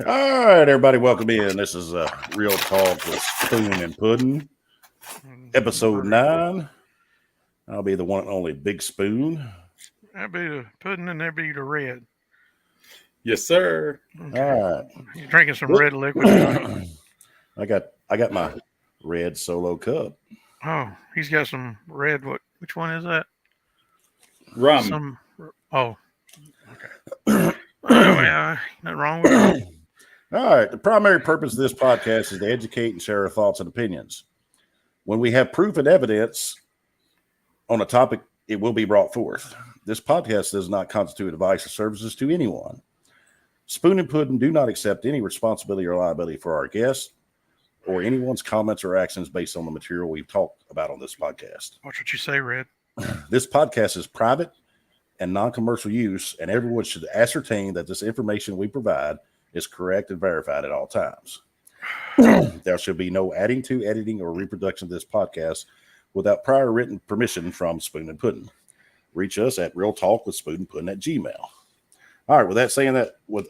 All right, everybody, welcome in. This is Real Talk with Spoon and Puddin, episode 9. I'll be the one and only Big Spoon. That'd be the pudding and that'd be the red. Yes, sir. Okay. All right. You're drinking some red liquid tonight. I got my red solo cup. Oh, he's got some red. Which one is that? Rum. Okay. Nothing wrong with that. All right. The primary purpose of this podcast is to educate and share our thoughts and opinions. When we have proof and evidence on a topic, it will be brought forth. This podcast does not constitute advice or services to anyone. Spoon and Puddin do not accept any responsibility or liability for our guests or anyone's comments or actions based on the material we've talked about on this podcast. Watch what you say, Red. This podcast is private and non-commercial use, and everyone should ascertain that this information we provide is correct and verified at all times. There should be no adding to, editing, or reproduction of this podcast without prior written permission from Spoon and Puddin. Reach us at realtalkwithspoonandpuddin@gmail. All right, with saying that with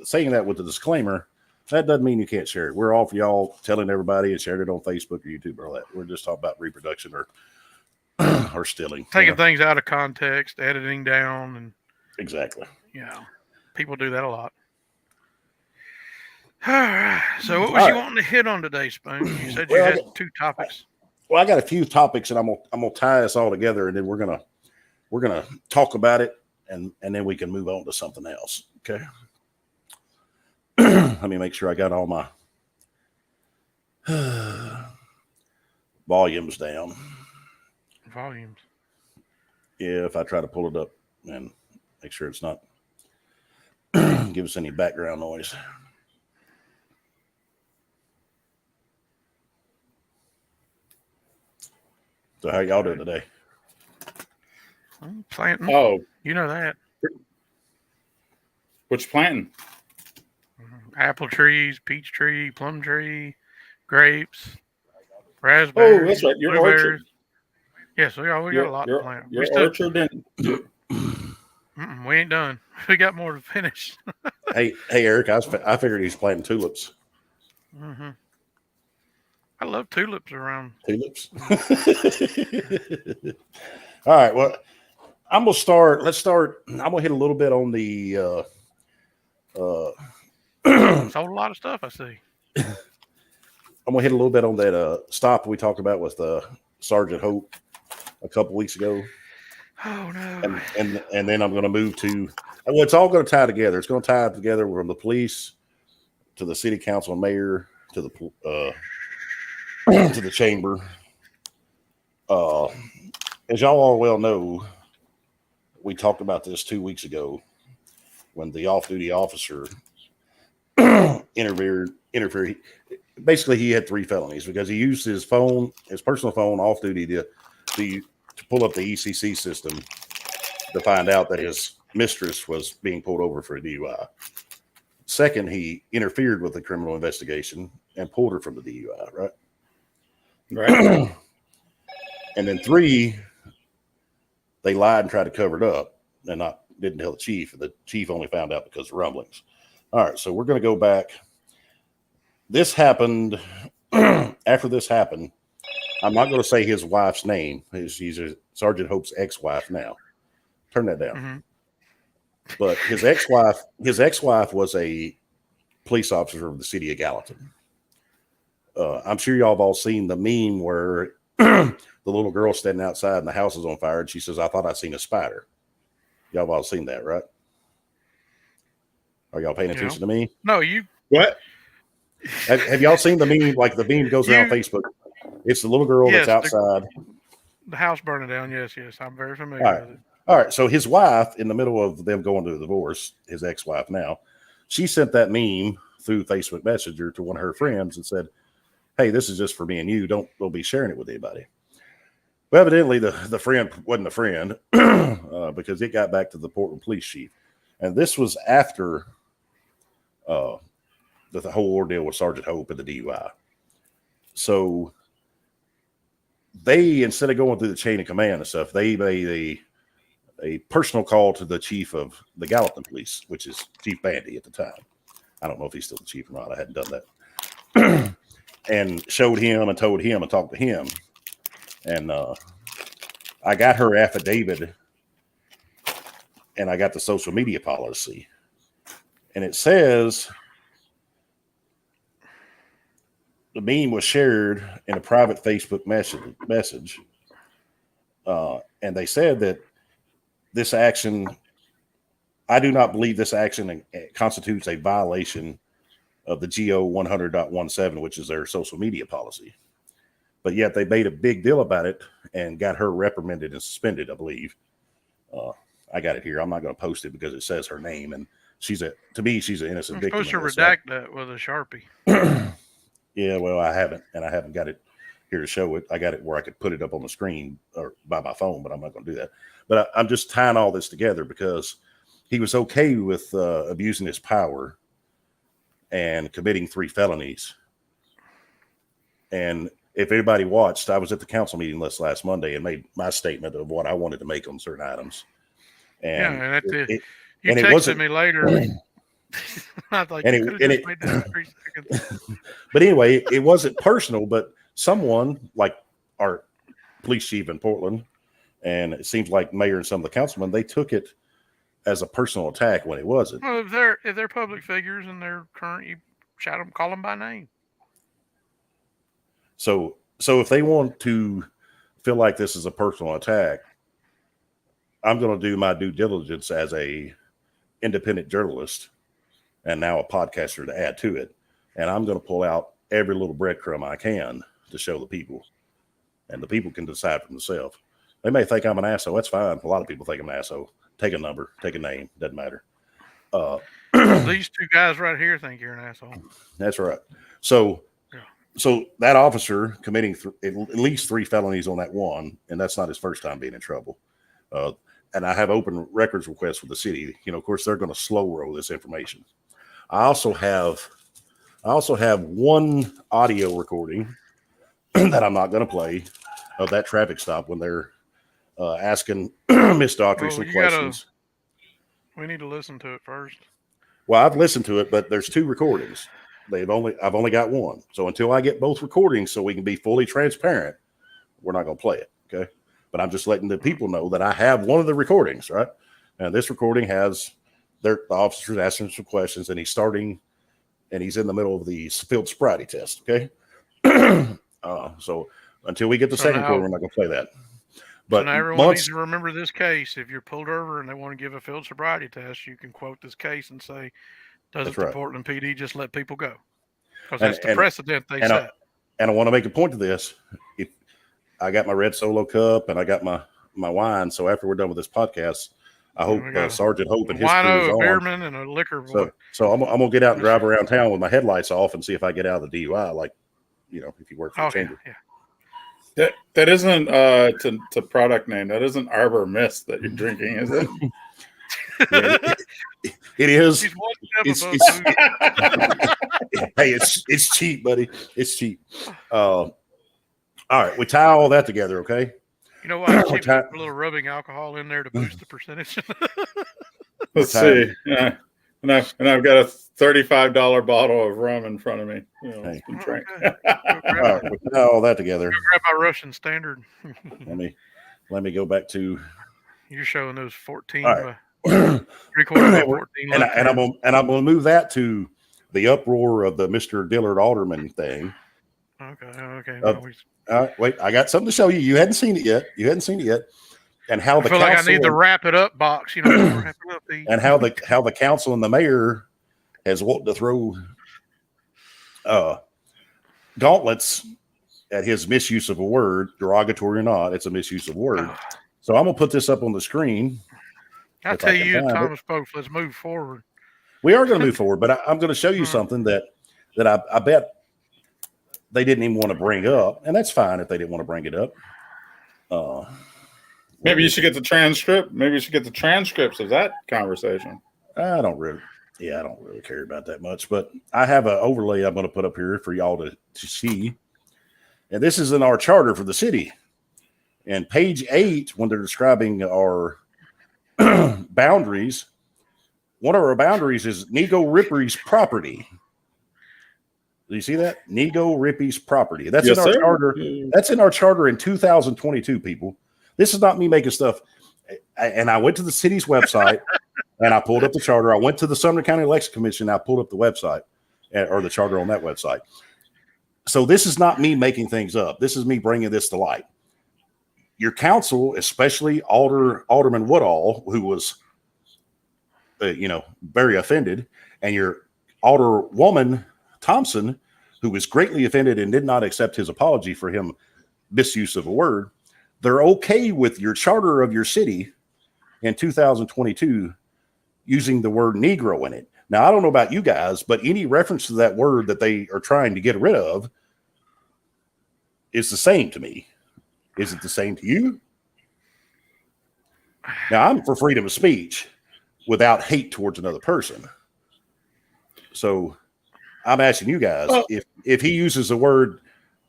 the disclaimer, that doesn't mean you can't share it. We're all for y'all telling everybody and sharing it on Facebook or YouTube or that. We're just talking about reproduction or stealing. Taking things out of context, editing down, and exactly. Yeah, people do that a lot. All right. So, what was you wanting to hit on today, Spoon? You said you had 2 topics. Well, I got a few topics, and I'm gonna tie this all together, and then we're gonna talk about it, and then we can move on to something else. Okay. Let me make sure I got all my volumes down. Volumes. Yeah, if I try to pull it up and make sure it's not give us any background noise. So how y'all doing today? I'm planting. Oh, you know that. what you planting? Apple trees, peach tree, plum tree, grapes, raspberries. Oh, that's right. Your blueberries. orchard. Yes, we got a lot to plant. Your orchard didn't. We ain't done. We got more to finish. hey, Eric, I figured he's planting tulips. Mm-hmm. I love tulips around. Tulips. All right. Well, I'm gonna start. Let's start. I'm gonna hit a little bit on the. Sold a lot of stuff. I see. I'm gonna hit a little bit on that stop we talked about with Sergeant Hope a couple weeks ago. Oh no! And then I'm going to move to. Well, it's all going to tie together. It's going to tie together from the police to the city council and mayor to the to the chamber. As y'all all well know, we talked about this 2 weeks ago when the off-duty officer interfered. Basically, he had 3 felonies because he used his personal phone, off duty to pull up the ECC system to find out that his mistress was being pulled over for a DUI. Second, he interfered with the criminal investigation and pulled her from the DUI. Right. Right. And then 3, they lied and tried to cover it up and didn't tell the chief. The chief only found out because of rumblings. All right, so we're going to go back. This happened. After this happened, I'm not going to say his wife's name. She's Sergeant Hope's ex-wife now. Turn that down. Mm-hmm. But his ex-wife was a police officer of the city of Gallatin. I'm sure y'all have all seen the meme where the little girl standing outside and the house is on fire, and she says, "I thought I'd seen a spider." Y'all have all seen that, right? Are y'all paying attention to me? No, you. What? Have y'all seen the meme? Like the meme goes around Facebook. It's the little girl that's outside. The house burning down. Yes. I'm very familiar with it. All right. So his wife, in the middle of them going to a divorce, his ex-wife now, she sent that meme through Facebook Messenger to one of her friends and said, "Hey, this is just for me and you. Don't be sharing it with anybody." Well, evidently the friend wasn't a friend because it got back to the Portland police chief. And this was after the whole ordeal with Sergeant Hope and the DUI. So they, instead of going through the chain of command and stuff, they made a personal call to the chief of the Gallatin police, which is Chief Bandy at the time. I don't know if he's still the chief or not. I hadn't done that. And showed him and told him and talked to him. And I got her affidavit and I got the social media policy. And it says the meme was shared in a private Facebook message. And they said that this action, I do not believe this action constitutes a violation of the GO 100.17, which is their social media policy. But yet they made a big deal about it and got her reprimanded and suspended, I believe. I got it here. I'm not going to post it because it says her name. And to me, she's an innocent victim. Supposed to redact that with a Sharpie. Yeah, well, I haven't got it here to show it. I got it where I could put it up on the screen or by my phone, but I'm not going to do that. But I'm just tying all this together because he was okay with abusing his power and committing 3 felonies. And if anybody watched, I was at the council meeting last Monday and made my statement of what I wanted to make on certain items. And you texted me later. I thought and you could have made that in 3 seconds. But anyway, it wasn't personal, but someone like our police chief in Portland, and it seems like mayor and some of the councilmen, they took it as a personal attack when it wasn't. Well, if they're public figures and they're current, you shout them, call them by name. So if they want to feel like this is a personal attack, I'm going to do my due diligence as a independent journalist and now a podcaster to add to it. And I'm going to pull out every little breadcrumb I can to show the people, and the people can decide for themselves. They may think I'm an asshole. That's fine. A lot of people think I'm an asshole. Take a number, take a name. Doesn't matter. These 2 guys right here think you're an asshole. That's right. So that officer committing at least 3 felonies on that one, and that's not his first time being in trouble. And I have open records requests with the city. Of course, they're going to slow roll this information. I also have one audio recording that I'm not going to play of that traffic stop when they're asking Miss Daughtry some questions. We need to listen to it first. Well, I've listened to it, but there's 2 recordings. I've only got one. So until I get both recordings so we can be fully transparent, we're not going to play it. Okay. But I'm just letting the people know that I have one of the recordings, right? And this recording has the officers asking some questions, and he's in the middle of the field sobriety test. Okay. So until we get the second recording, we're not going to play that. But now everyone needs to remember this case. If you're pulled over and they want to give a field sobriety test, you can quote this case and say, doesn't the Portland PD just let people go? Because that's the precedent they set. And I want to make a point to this. If I got my red Solo cup and I got my wine, so after we're done with this podcast, I hope Sergeant Hope and his crew is a on. beerman and a liquor boy. So I'm gonna get out and drive around town with my headlights off and see if I get out of the DUI. Like, if you work for the chamber. Yeah. That isn't to product name. That isn't Arbor Mist that you're drinking, is it? It is. Hey, it's cheap, buddy. It's cheap. All right, we tie all that together, okay? You know what? A little rubbing alcohol in there to boost the percentage. Let's see. Yeah. And I've got a $35 bottle of rum in front of me. Hey. Drink. All right, we tie all that together. Grab my Russian standard. Let me go back to. You're showing those 14. Right. 3/4 14. And I'm gonna move that to the uproar of the Mr. Dillard Alderman thing. Okay. All right, wait. I got something to show you. You hadn't seen it yet. And how the I feel like I need the wrap it up box, wrap it up. And how the council and the mayor has wanted to throw gauntlets at his misuse of a word, derogatory or not. It's a misuse of a word. So I'm gonna put this up on the screen. I tell you, Thomas Pope, let's move forward. We are going to move forward, but I'm going to show you something that I bet they didn't even want to bring up, and that's fine if they didn't want to bring it up. Maybe you should get the transcript. Maybe you should get the transcripts of that conversation. I don't really care about that much, but I have an overlay I'm going to put up here for y'all to see. And this is in our charter for the city. And page 8, when they're describing our boundaries, one of our boundaries is Nego Rippy's property. Do you see that? Nego Rippy's property. That's in our charter. That's in our charter in 2022, people. This is not me making stuff. And I went to the city's website and I pulled up the charter. I went to the Sumner County Election Commission. I pulled up the website or the charter on that website. So this is not me making things up. This is me bringing this to light. Your council, especially Alderman Woodall, who was, very offended, and your Alderwoman Thompson, who was greatly offended and did not accept his apology for him misuse of a word, they're okay with your charter of your city in 2022 using the word Negro in it. Now, I don't know about you guys, but any reference to that word that they are trying to get rid of is the same to me. Is it the same to you? Now, I'm for freedom of speech without hate towards another person. So I'm asking you guys, if he uses a word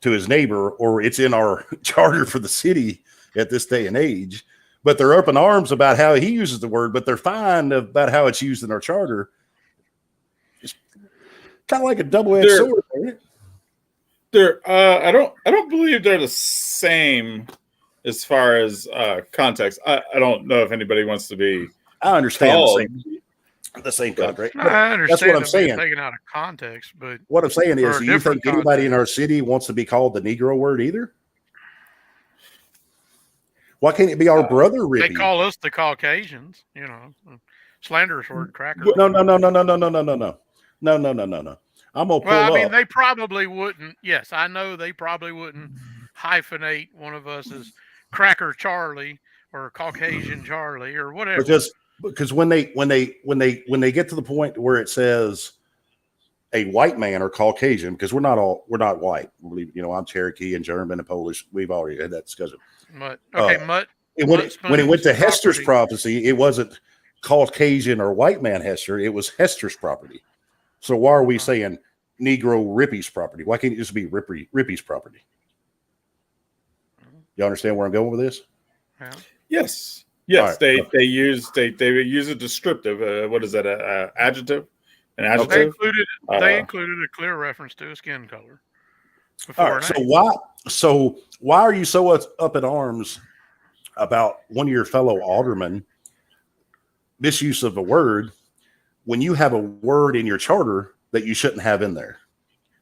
to his neighbor, or it's in our charter for the city at this day and age, but they're up in arms about how he uses the word, but they're fine about how it's used in our charter. It's kind of like a double-edged sword, isn't it? I don't believe they're the same as far as context. I don't know if anybody wants to be. I understand the same contract. I understand. That's what I'm saying. Taken out of context, but what I'm saying is, do you think anybody in our city wants to be called the Negro word either? Why can't it be our brother Rippy? They call us the Caucasians, slanderous word, cracker. No. I'm gonna pull up. They probably wouldn't. Yes, I know they probably wouldn't hyphenate one of us as Cracker Charlie or Caucasian Charlie or whatever. Because when they get to the point where it says a white man or Caucasian, because we're not white. I'm Cherokee and German and Polish. We've already had that discussion. When it went to Hester's prophecy, it wasn't Caucasian or white man Hester. It was Hester's property. So why are we saying Negro Rippy's property? Why can't it just be Rippy's property? You understand where I'm going with this? Yeah. Yes. Right. They use a descriptive. What is that? Adjective? An adjective? They included a clear reference to a skin color. All right. So why are you so up in arms about one of your fellow aldermen misuse of a word when you have a word in your charter that you shouldn't have in there?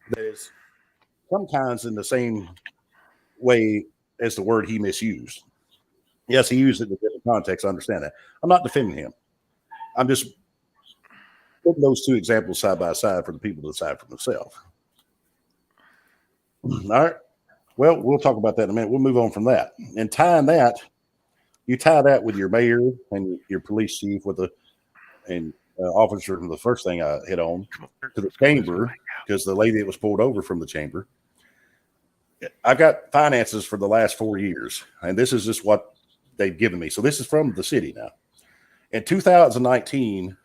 That is sometimes in the same way as the word he misused. Yes, he used it in a different context. I understand that. I'm not defending him. I'm just putting those two examples side by side for the people to decide for themselves. All right. Well, we'll talk about that in a minute. We'll move on from that. And tying that, you tie that with your mayor and your police chief and officer from the first thing I hit on to the chamber, because the lady that was pulled over from the chamber. I've got finances for the last 4 years, and this is just what they've given me. So this is from the city now. In 2019,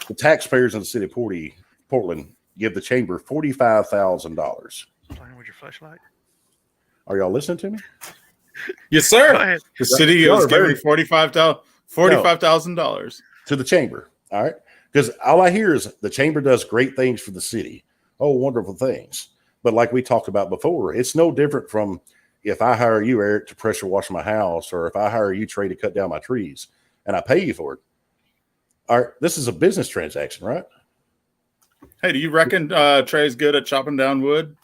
the taxpayers in the city of Portland give the chamber $45,000. Playing with your flashlight. Are y'all listening to me? Yes, sir. The city is giving $45,000 to the chamber. All right. Because all I hear is the chamber does great things for the city. Oh, wonderful things. But like we talked about before, it's no different from if I hire you, Eric, to pressure wash my house, or if I hire you, Trey, to cut down my trees, and I pay you for it. All right. This is a business transaction, right? Hey, do you reckon Trey's good at chopping down wood?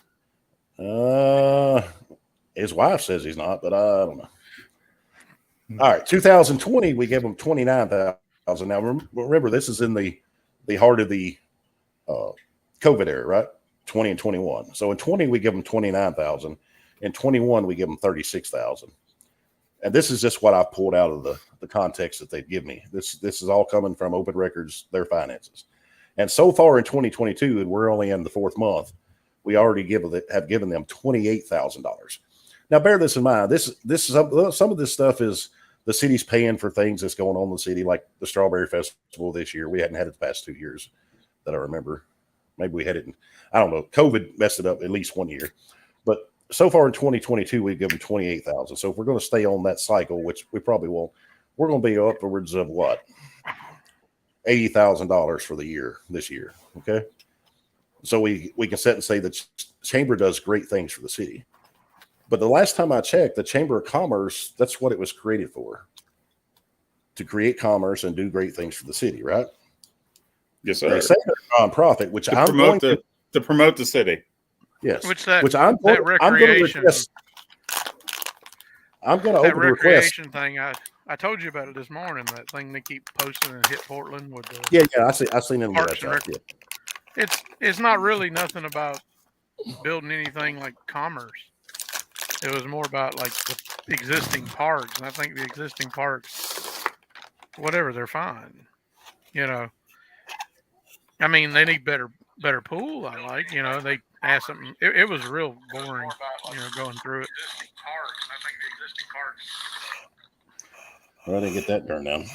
His wife says he's not, but I don't know. All right, 2020, we gave him $29,000. Now, remember, this is in the heart of the COVID era, right? 20 and 21. So in 20, we give him $29,000. In 21, we give him $36,000. And this is just what I pulled out of the context that they give me. This is all coming from Open Records, their finances. And so far in 2022, and we're only in the fourth month, we already have given them $28,000. Now, bear this in mind. This is some of this stuff is the city's paying for things that's going on in the city, like the Strawberry Festival this year. We hadn't had it the past 2 years that I remember. Maybe we had it I don't know. COVID messed it up at least 1 year. But so far in 2022, we've given $28,000. So if we're going to stay on that cycle, which we probably won't, we're going to be upwards of what? $80,000 for the year this year. Okay. So we can sit and say the chamber does great things for the city. But the last time I checked, the Chamber of Commerce, that's what it was created for. To create commerce and do great things for the city, right? Yes, sir. They say they're a nonprofit, which to I'm promote going to promote the city. Yes. Which I'm going to request. I'm going to that open a request. recreation thing. I told you about it this morning. That thing they keep posting and hit Portland with the Yeah. I seen it on the Parks and website. Yeah. It's not really nothing about building anything like commerce. It was more about like the existing parks, and I think the existing parks, whatever, they're fine. You know, I mean, they need better pool. I like, you know, they asked something. It was real boring, you know, going through it. Well, I didn't get that turned down.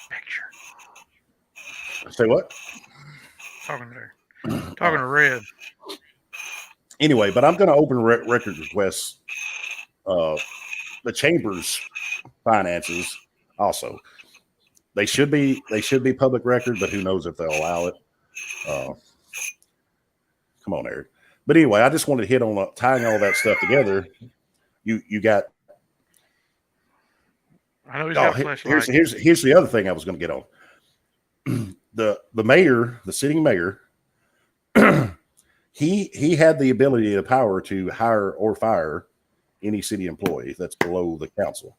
Picture. Say what? Talking to Red. Anyway, but I'm going to open record requests. The chamber's finances also. They should be public record, but who knows if they'll allow it. Come on, Eric. But anyway, I just wanted to hit on tying all that stuff together. You got. I know he's got a flashlight. Here's the other thing I was going to get on. The mayor, the sitting mayor, he had the ability, the power to hire or fire any city employee that's below the council.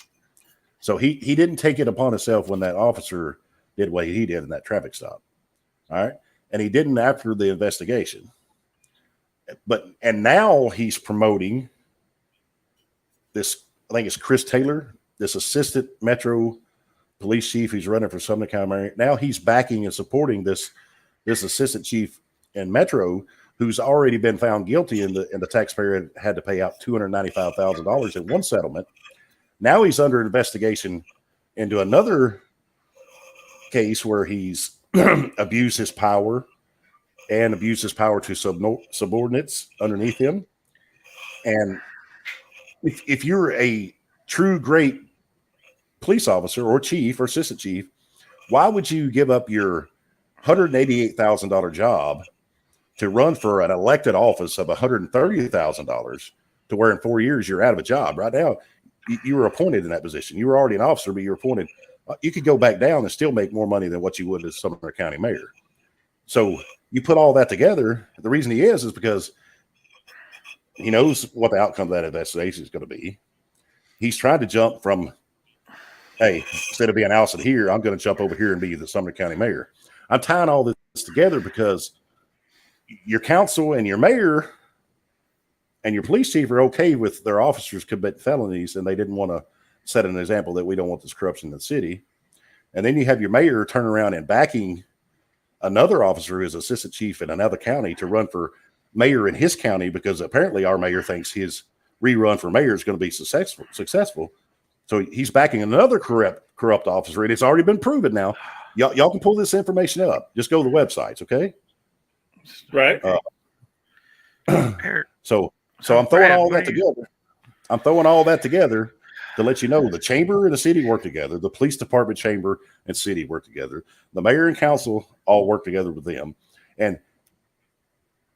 So he didn't take it upon himself when that officer did what he did in that traffic stop. All right. And he didn't after the investigation. And now he's promoting this, I think it's Chris Taylor, this assistant Metro police chief who's running for Sumner County Mayor. Now he's backing and supporting this assistant chief in Metro who's already been found guilty and the taxpayer had to pay out $295,000 in one settlement. Now he's under investigation into another case where he's abused his power and abused his power to subordinates underneath him. And if you're a true great police officer or chief or assistant chief, why would you give up your $188,000 job to run for an elected office of $130,000 to where in 4 years you're out of a job? Right now, you were appointed in that position. You were already an officer, but you were appointed. You could go back down and still make more money than what you would as Sumner County mayor. So you put all that together. The reason he is because he knows what the outcome of that investigation is going to be. He's trying to jump from, hey, instead of being Allison here, I'm going to jump over here and be the Sumner County mayor. I'm tying all this together because your council and your mayor and your police chief are okay with their officers commit felonies, and they didn't want to set an example that we don't want this corruption in the city. And then you have your mayor turn around and backing another officer who's assistant chief in another county to run for mayor in his county because apparently our mayor thinks his rerun for mayor is going to be successful. So he's backing another corrupt officer, and it's already been proven now. Y'all can pull this information up. Just go to the websites, okay? Right. So I'm throwing all that together. I'm throwing all that together to let you know the chamber and the city work together. The police department, chamber, and city work together. The mayor and council all work together with them. And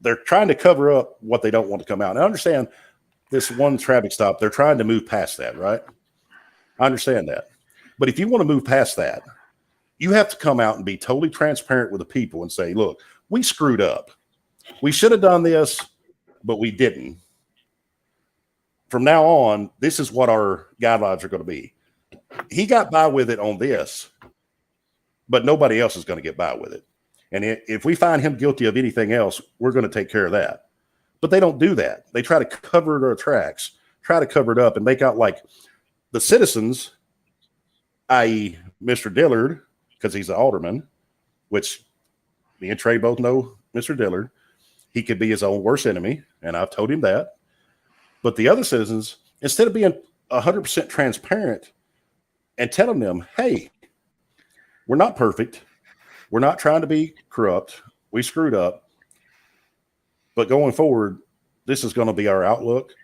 they're trying to cover up what they don't want to come out. And I understand this one traffic stop. They're trying to move past that, right? I understand that. But if you want to move past that, you have to come out and be totally transparent with the people and say, look, we screwed up. We should have done this, but we didn't. From now on, this is what our guidelines are going to be. He got by with it on this, but nobody else is going to get by with it. And if we find him guilty of anything else, we're going to take care of that. But they don't do that. They try to cover their tracks, try to cover it up and make out like the citizens, i.e. Mr. Dillard, because he's an alderman, which me and Trey both know Mr. Dillard. He could be his own worst enemy, and I've told him that. But the other citizens, instead of being 100% transparent and telling them, hey, we're not perfect. We're not trying to be corrupt. We screwed up. But going forward, this is going to be our outlook.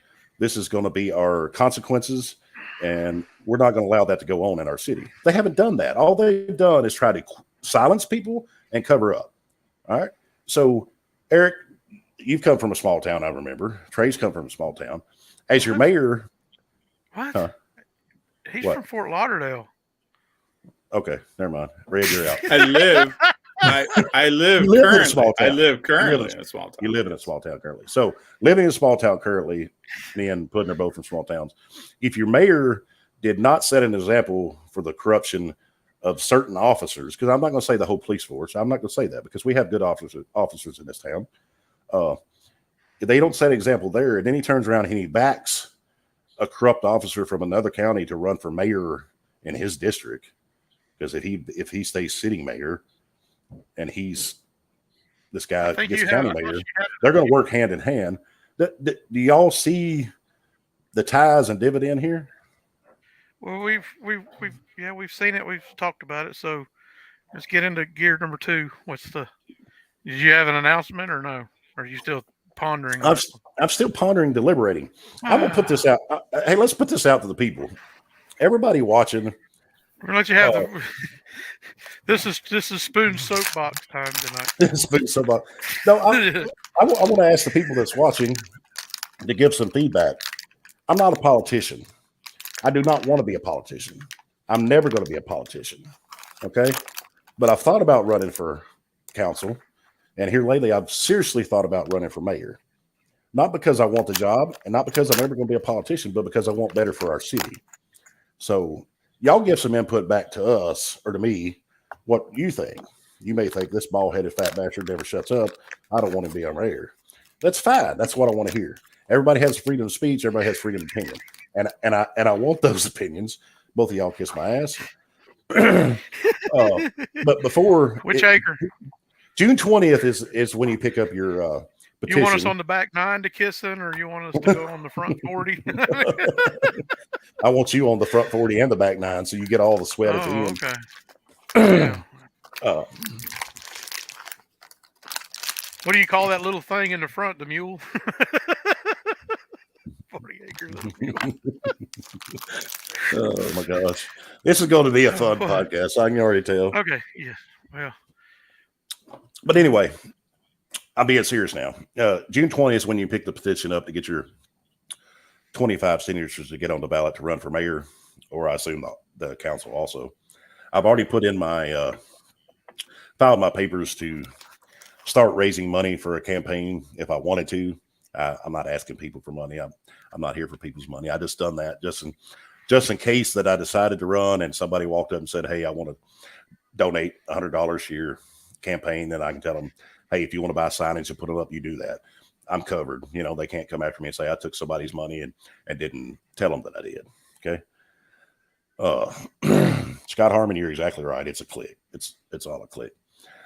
This is going to be our consequences, and we're not going to allow that to go on in our city. They haven't done that. All they've done is try to silence people and cover up. All right. So, Eric, you've come from a small town, I remember. Trey's come from a small town. As your mayor. What? Huh? He's What? from Fort Lauderdale. Okay, never mind. Red, you're out. I live You live in a currently. small town. I live currently You live in a small town. You live in a small town currently. So, living in a small town currently, me and Puddin are both from small towns. If your mayor did not set an example for the corruption of certain officers, because I'm not going to say the whole police force, I'm not going to say that because we have good officers in this town. If they don't set an example there, and then he turns around and he backs a corrupt officer from another county to run for mayor in his district, because if he stays sitting mayor and he's this guy gets county mayor, they're going to work hand in hand. Do y'all see the ties and dividend here? Well, we've seen it. We've talked about it. So let's get into gear number 2. Did you have an announcement or no? Or are you still pondering? I'm still pondering, deliberating. I'm gonna put this out. Hey, let's put this out to the people. Everybody watching. We're gonna let you have This is Spoon soapbox time tonight. Spoon soapbox. No, I want to ask the people that's watching to give some feedback. I'm not a politician. I do not want to be a politician. I'm never going to be a politician. Okay, but I've thought about running for council. And here lately, I've seriously thought about running for mayor. Not because I want the job and not because I'm ever going to be a politician, but because I want better for our city. So y'all give some input back to us or to me what you think. You may think this bald-headed fat bastard never shuts up. I don't want to be our mayor. That's fine. That's what I want to hear. Everybody has freedom of speech. Everybody has freedom of opinion. And I want those opinions. Both of y'all kiss my ass. But before... Which acre? June 20th is when you pick up your petition. You want us on the back 9 to kissing, or you want us to go on the front 40? I want you on the front 40 and the back 9, so you get all the sweat at the end. Okay. Yeah. What do you call that little thing in the front? The mule? 40 acre little mule. Oh my gosh. This is going to be a fun podcast. I can already tell. Okay. Yeah. Well. But anyway, I'm being serious now. June 20th is when you pick the petition up to get your 25 signatures to get on the ballot to run for mayor, or I assume the council also. I've already put in filed my papers to start raising money for a campaign if I wanted to. I'm not asking people for money. I'm not here for people's money. I just done that just in case that I decided to run and somebody walked up and said, hey, I want to donate $100 to your campaign. Then I can tell them, hey, if you want to buy signage and put it up, you do that. I'm covered. They can't come after me and say I took somebody's money and didn't tell them that I did. Okay. Scott Harmon, you're exactly right. It's a click. It's all a click.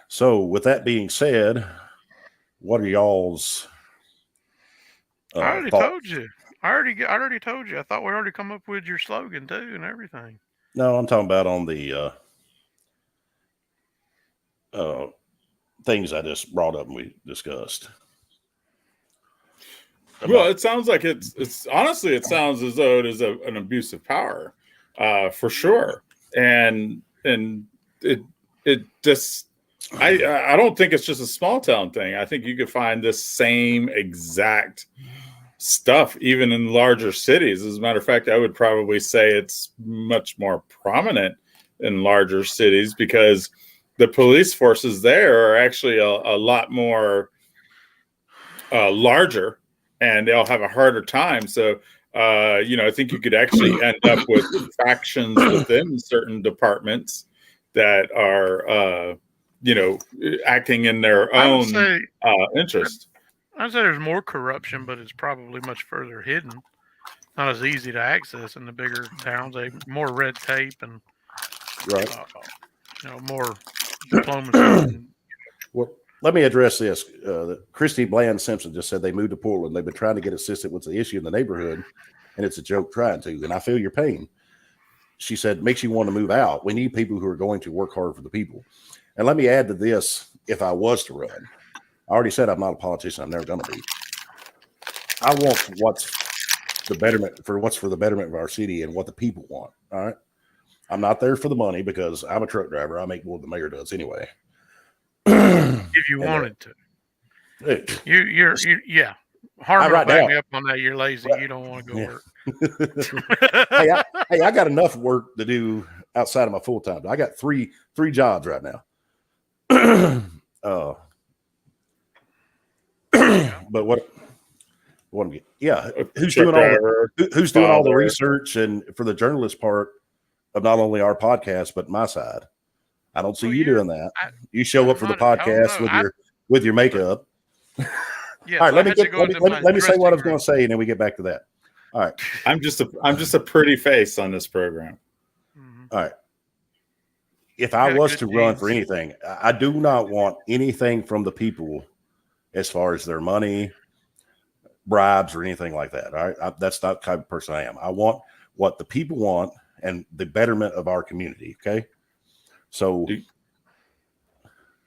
So with that being said, what are y'all's I already thoughts? told you. I already told you. I thought we already come up with your slogan too and everything. No, I'm talking about on the things I just brought up and we discussed. Well, it sounds like it's honestly, it sounds as though it is an abuse of power, for sure. And it just, I don't think it's just a small town thing. I think you could find this same exact stuff even in larger cities. As a matter of fact, I would probably say it's much more prominent in larger cities because the police forces there are actually a lot more larger, and they'll have a harder time. So, I think you could actually end up with factions within certain departments that are, acting in their own interest. I'd say there's more corruption, but it's probably much further hidden. Not as easy to access in the bigger towns. More red tape and right. More diplomacy. Well, let me address this. Christy Bland Simpson just said they moved to Portland. They've been trying to get assistance with the issue in the neighborhood, and it's a joke trying to. And I feel your pain. She said, makes you want to move out. We need people who are going to work hard for the people. And let me add to this, if I was to run. I already said I'm not a politician. I'm never going to be. I want what's the betterment for what's for the betterment of our city and what the people want. All right. I'm not there for the money because I'm a truck driver. I make more than the mayor does anyway. If you And, wanted to, it- you're yeah. Harmon will right back now- me up on that. You're lazy. Right. You don't want to go Yeah. work. hey, I got enough work to do outside of my full time. I got three jobs right now. But what I'm getting, yeah, who's Truck doing all the driver, who's doing all the father. research and for the journalist part of not only our podcast but my side? I don't see Well, you you're- doing that. I- You show up for the not- oh, podcast no, with your makeup. Yes, All right, I let me had to get go let me, into let my me, let me say what I was dressing going to say, and then we get back to that. All right, I'm just a pretty face on this program. room. all right. If I got was good to run genes. for anything, I do not want anything from the people as far as their money, bribes, or anything like that. All right, that's not the type of person I am. I want what the people want and the betterment of our community. Okay, so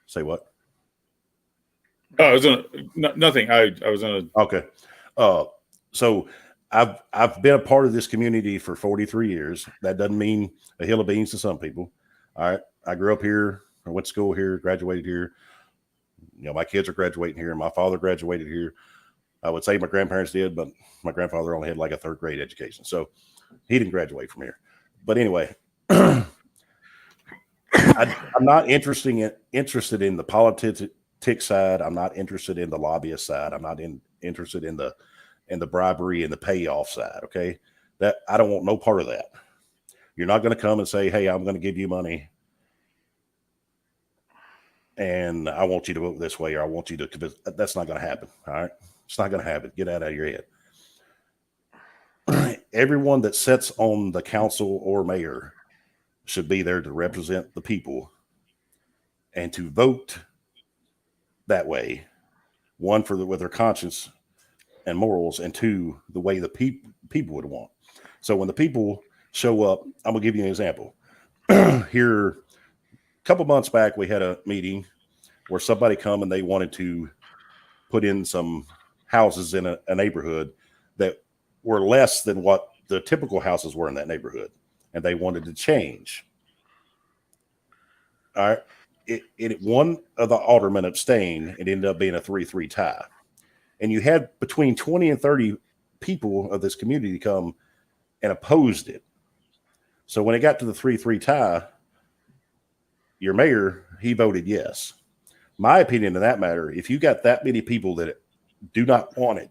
say what? Oh, I was nothing. I was on a Okay. So I've been a part of this community for 43 years. That doesn't mean a hill of beans to some people. All right. I grew up here. I went to school here, graduated here. You know, my kids are graduating here. My father graduated here. I would say my grandparents did, but my grandfather only had like a third grade education. So he didn't graduate from here. But anyway, I'm not interested in the politics side. I'm not interested in the lobbyist side. I'm not interested in the bribery and the payoff side. Okay, that I don't want no part of that. You're not going to come and say, "Hey, I'm going to give you money, and I want you to vote this way, or I want you to." That's not going to happen. All right, it's not going to happen. Get that out of your head. Everyone that sits on the council or mayor should be there to represent the people and to vote that way. One, with their conscience and morals, and two, the way the people would want. So when the people show up, I'm gonna give you an example. Here, a couple months back, we had a meeting where somebody come and they wanted to put in some houses in a neighborhood that were less than what the typical houses were in that neighborhood, and they wanted to change. All right. One of the aldermen abstained. It ended up being a 3-3 tie. And you had between 20 and 30 people of this community come and opposed it. So when it got to the 3-3 tie, your mayor, he voted yes. My opinion in that matter, if you got that many people that do not want it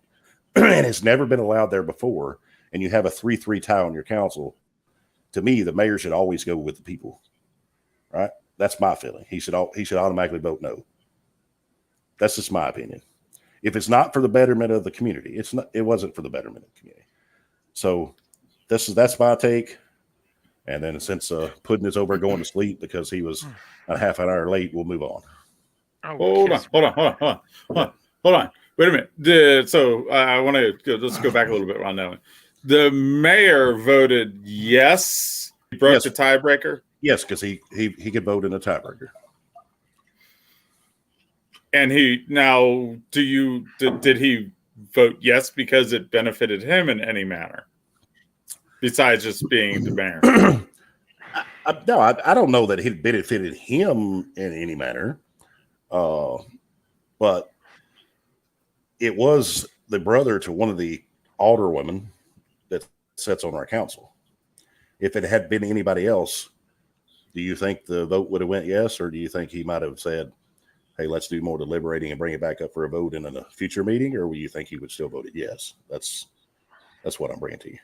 and it's never been allowed there before, and you have a 3-3 tie on your council, to me, the mayor should always go with the people. Right? That's my feeling. He should automatically vote no. That's just my opinion. If it's not for the betterment of the community, it wasn't for the betterment of the community. So that's my take. And then since Puddin is over going to sleep because he was a half an hour late, we'll move on. hold on. Wait a minute. So I want to let's go back a little bit on that one. The mayor voted yes. He broke the tiebreaker. Yes, because he could vote in a tiebreaker. And did he vote yes because it benefited him in any manner besides just being the mayor? No, I don't know that it benefited him in any manner, but it was the brother to one of the alderwomen that sits on our council. If it had been anybody else, do you think the vote would have went yes, or do you think he might have said, "Hey, let's do more deliberating and bring it back up for a vote in a future meeting," or will you think he would still vote yes? That's what I'm bringing to you.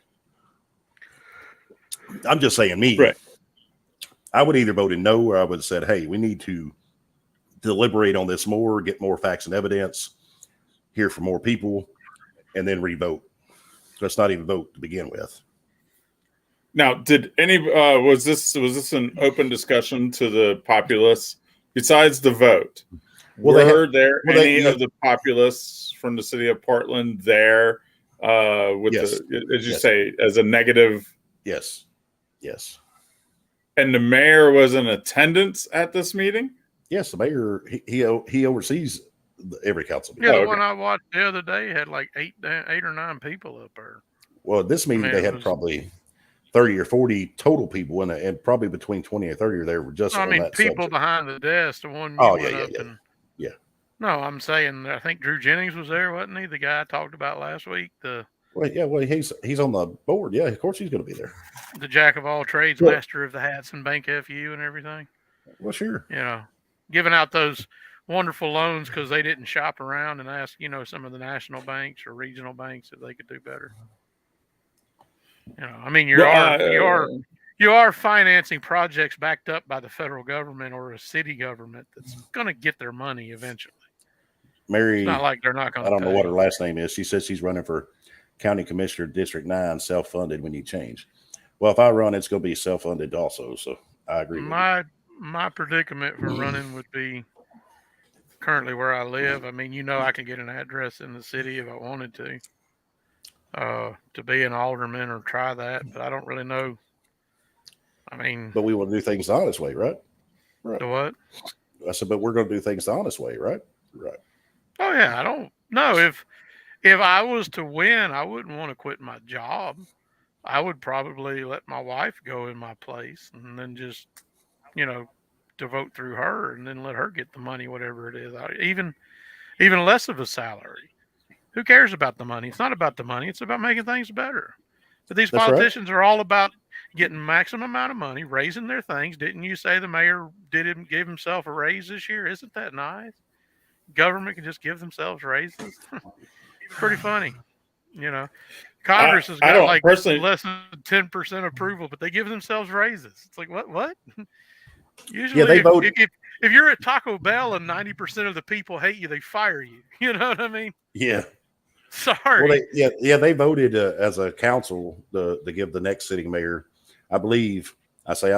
I'm just saying, me. Right. I would either voted no, or I would have said, "Hey, we need to deliberate on this more, get more facts and evidence, hear from more people, and then re-vote." Let's not even vote to begin with. Now, did any was this an open discussion to the populace besides the vote? Were there any of the populace from the city of Portland there with Yes. as you say, as a negative? Yes. And the mayor was in attendance at this meeting? Yes, the mayor, he oversees every council Yeah, meeting. the one I watched the other day had like eight or nine people up there. Well, this meeting they had probably 30 or 40 total people in it, and probably between 20 and 30 there were just on that people subject. behind the desk, the one you went up and. Yeah. No, I'm saying I think Drew Jennings was there, wasn't he? The guy I talked about last week. Well, he's on the board. Yeah, of course he's going to be there. The jack of all trades, master of the hats and bank FU and everything. Well, sure. Giving out those wonderful loans because they didn't shop around and ask, some of the national banks or regional banks if they could do better. I mean, you are financing projects backed up by the federal government or a city government that's going to get their money eventually. Mary, it's not like they're not going to. I don't know what her last name is. She says she's running for county commissioner, District 9, self-funded when you change. Well, if I run, it's going to be self-funded also. So I agree. My predicament for running would be currently where I live. I mean, I can get an address in the city if I wanted to be an alderman or try that, but I don't really know. I mean, but we want to do things the honest way, right? Right. The what? I said, but we're going to do things the honest way, right? Right. Oh yeah, I don't know if I was to win, I wouldn't want to quit my job. I would probably let my wife go in my place and then just, to vote through her and then let her get the money, whatever it is. Even less of a salary. Who cares about the money? It's not about the money. It's about making things better. But these politicians are all about getting maximum amount of money, raising their things. Didn't you say the mayor didn't give himself a raise this year? Isn't that nice? Government can just give themselves raises. Pretty funny, Congress has got less than 10% approval, but they give themselves raises. It's like what? Usually, they vote. If you're at Taco Bell and 90% of the people hate you, they fire you. You know what I mean? Yeah. Sorry. Well, they voted as a council to give the next sitting mayor. I believe it was a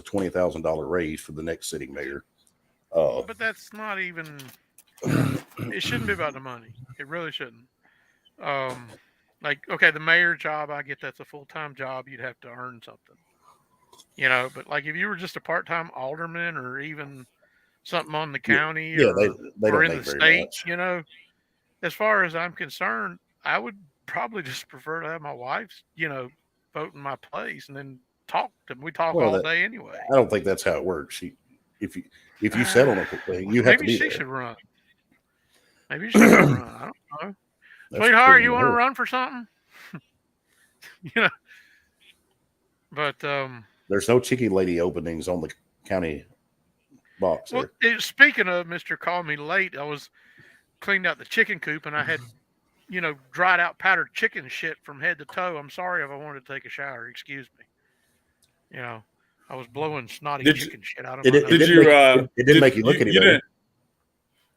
$20,000 raise for the next sitting mayor. But that's not even. It shouldn't be about the money. It really shouldn't. The mayor job, I get that's a full-time job. You'd have to earn something. But like if you were just a part-time alderman or even something on the county they or in the state, much. As far as I'm concerned, I would probably just prefer to have my wife, vote in my place and then talk to them. We talk all day anyway. I don't think that's how it works. If you settle on a thing, you have to be there. Maybe she should run. I don't know. Sweetheart, you want to run for something? But there's no cheeky lady openings on the county box. Well, speaking of Mr. Call Me Late, I was cleaned out the chicken coop and I had, dried out powdered chicken shit from head to toe. I'm sorry if I wanted to take a shower. Excuse me. I was blowing snotty chicken shit out of my nose. It didn't make you look any better.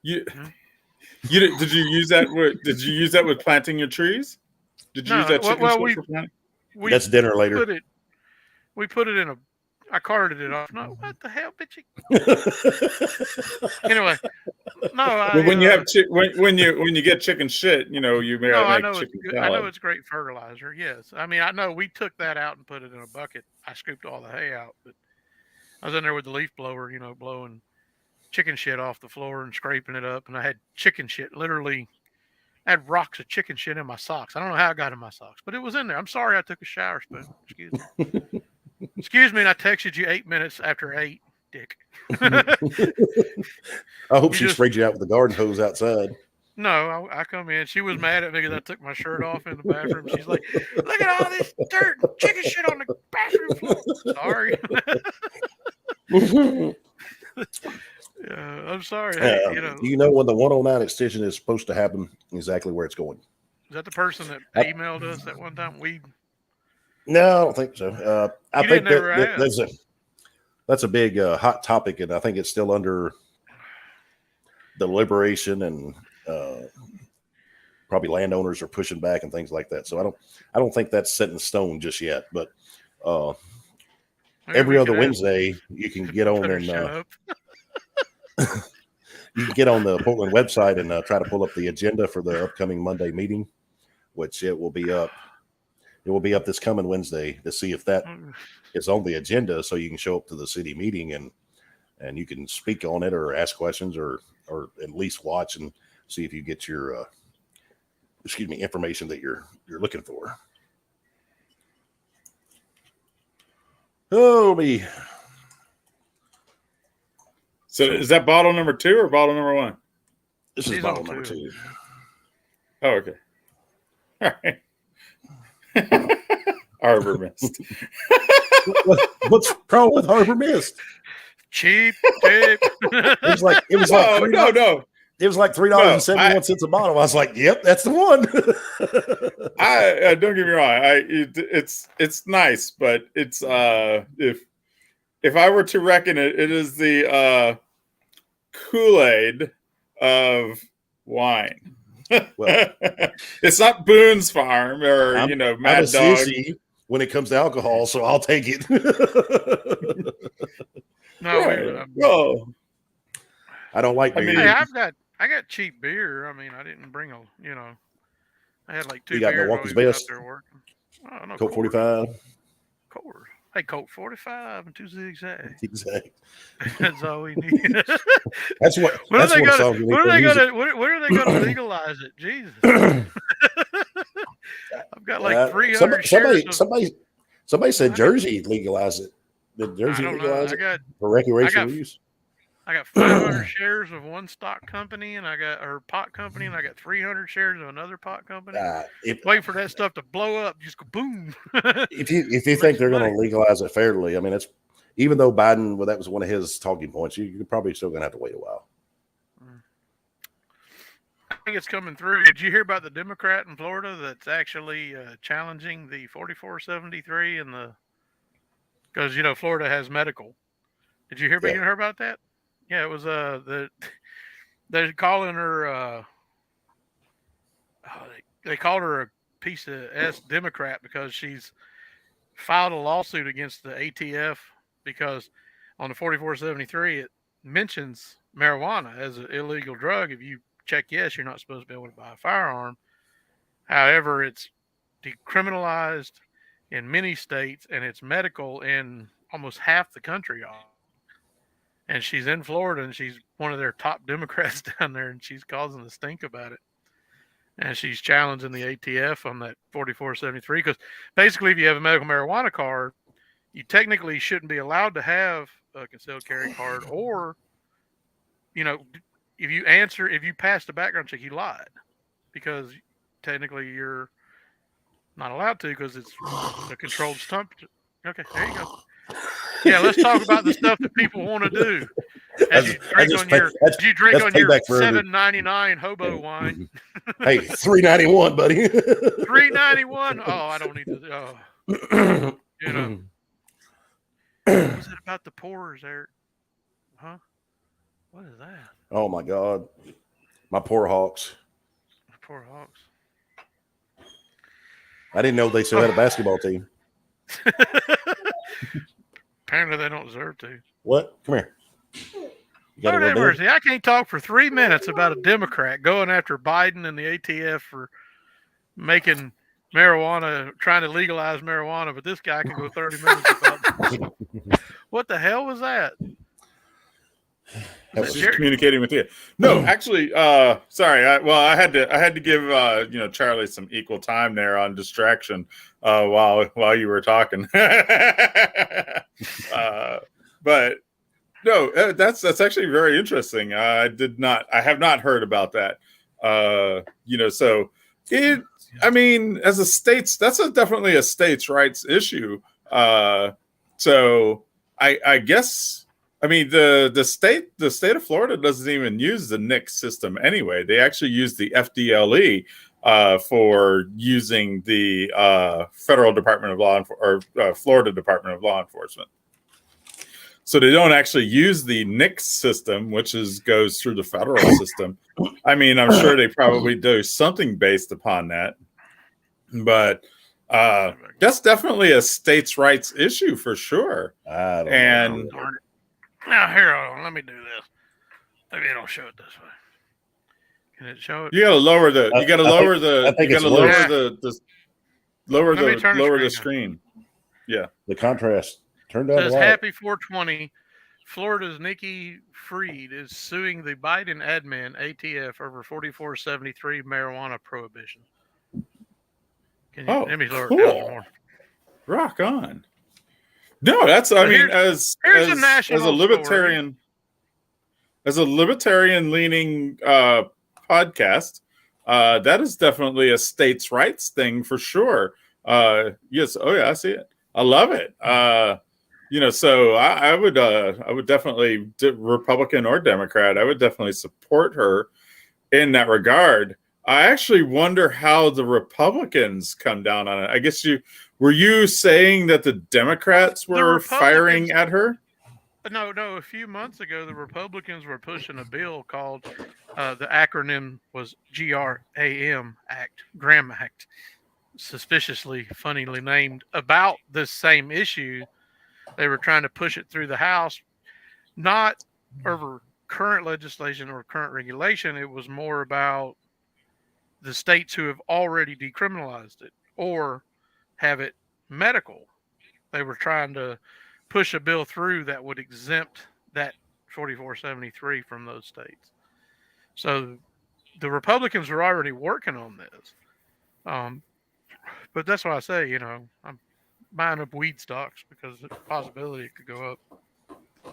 Did you use that with planting your trees? Did you use that chicken shit for planting? That's dinner later. We put it in a. I carted it off. No, what the hell, bitch? Anyway, no. When you get chicken shit, you may make chicken salad. I know it's great fertilizer. Yes, I mean I know we took that out and put it in a bucket. I scooped all the hay out, but I was in there with the leaf blower, blowing chicken shit off the floor and scraping it up, and I had chicken shit literally. I had rocks of chicken shit in my socks. I don't know how I got in my socks, but it was in there. I'm sorry I took a shower, Spoon. Excuse me. Excuse me, and I texted you 8 minutes after 8, dick. I hope she sprayed you out with the garden hose outside. No, I come in. She was mad at me because I took my shirt off in the bathroom. She's like, look at all this dirt and chicken shit on the bathroom floor. Sorry. I'm sorry. Hey, you know when the 109 extension is supposed to happen, exactly where it's going. Is that the person that emailed us that one time? No, I don't think so. I think that's a big hot topic, and I think it's still under deliberation, and probably landowners are pushing back and things like that. So I don't think that's set in stone just yet. But every other Wednesday, you can get on and you can get on the Portland website and try to pull up the agenda for the upcoming Monday meeting, which it will be up. It will be up this coming Wednesday to see if that is on the agenda, so you can show up to the city meeting and you can speak on it or ask questions or at least watch and see if you get your information that you're looking for. Oh, me. So is that bottle number 2 or bottle number 1? This is She's bottle on number two. 2. Oh, okay. All right. Arbor Mist. What's wrong with Harbor Mist? Cheap tape. It was like No, no. It was like $3.71 a bottle. I was like, "Yep, that's the one." I don't get me wrong. It's nice, but it's if I were to reckon it, it is the Kool-Aid of wine. Well, It's not Boone's Farm or I'm a Mad Dog. sissy when it comes to alcohol, so I'll take it. No, Right. Well, I don't like I beer. mean- hey, I got cheap beer. I mean, I didn't bring I had like 2 You got beers while Milwaukee's we was out Best? there working. Oh, no, Coke Coors. 45. Coors. Hey, Coke 45 and 2 zigzags. Exactly. That's all we need. That's what. When That's are they what gonna? song you need When are for they music. gonna? When are they gonna legalize it? Jesus. I've got like 300 shares. Somebody said Jersey legalized it. Did I Jersey don't know. legalize it for recreational use? I got 500 shares of one stock company, and I got pot company, and I got 300 shares of another pot company. Wait for that stuff to blow up, just go boom. If you think they're going to legalize it fairly, I mean, it's even though Biden, well, that was one of his talking points. You're probably still going to have to wait a while. I think it's coming through. Did you hear about the Democrat in Florida that's actually challenging the 4473 and because Florida has medical. Did you hear about that? Yeah, it was they're calling her they called her a piece of S Democrat because she's filed a lawsuit against the ATF because on the 4473 it mentions marijuana as an illegal drug. If you check yes, you're not supposed to be able to buy a firearm. However, it's decriminalized in many states and it's medical in almost half the country. And she's in Florida and she's one of their top Democrats down there and she's causing the stink about it. And she's challenging the ATF on that 4473 because basically if you have a medical marijuana card, you technically shouldn't be allowed to have a concealed carry card or, if you passed a background check, you lied because technically you're not allowed to because it's a controlled stunt. Okay, there you go. Yeah, let's talk about the stuff that people want to do. As you drink on your $7.99 hobo wine. Hey, $3.91, buddy. $3.91. Oh, I don't need to. What was it about the pores, Eric? Huh? What is that? Oh my God, my poor Hawks. The poor Hawks. I didn't know they still had a basketball team. Apparently, they don't deserve to. What? Come here. Lord have mercy. I can't talk for 3 minutes about a Democrat going after Biden and the ATF for making marijuana, trying to legalize marijuana, but this guy can go 30 minutes about what the hell was that? I was just communicating with you. No, actually, sorry. I had to give Charlie some equal time there on distraction while you were talking. But no, that's actually very interesting. I have not heard about that. So I mean, as a states, that's definitely a states' rights issue. So I guess. I mean, the state of Florida doesn't even use the NICS system anyway. They actually use the FDLE for using the Federal Department of Law or Florida Department of Law Enforcement. So they don't actually use the NICS system, which goes through the federal system. I mean, I'm sure they probably do something based upon that, but that's definitely a states' rights issue for sure. I don't know. Now here, let me do this. Maybe it'll show it this way. Can it show it? You gotta lower the. You gotta lower the. You gotta lower the screen. Yeah. The contrast. Turn down the light. Says Happy 420. Florida's Nikki Fried is suing the Biden admin ATF over 4473 marijuana prohibition. Can you? Let me lower it down more. Rock on. No, that's. I But mean, here's a as a national libertarian, as a libertarian leaning podcast, that is definitely a states' rights thing for sure. Yes. Oh yeah, I see it. I love it. So I would definitely, Republican or Democrat, I would definitely support her in that regard. I actually wonder how the Republicans come down on it. I guess were you saying that the Democrats were firing at her? No. A few months ago, the Republicans were pushing a bill called the acronym was GRAM Act, Graham Act, suspiciously, funnily named, about this same issue. They were trying to push it through the House, not over current legislation or current regulation. It was more about the states who have already decriminalized it or have it medical. They were trying to push a bill through that would exempt that 4473 from those states. So the Republicans were already working on this. But that's why I say, I'm buying up weed stocks because the possibility it could go up.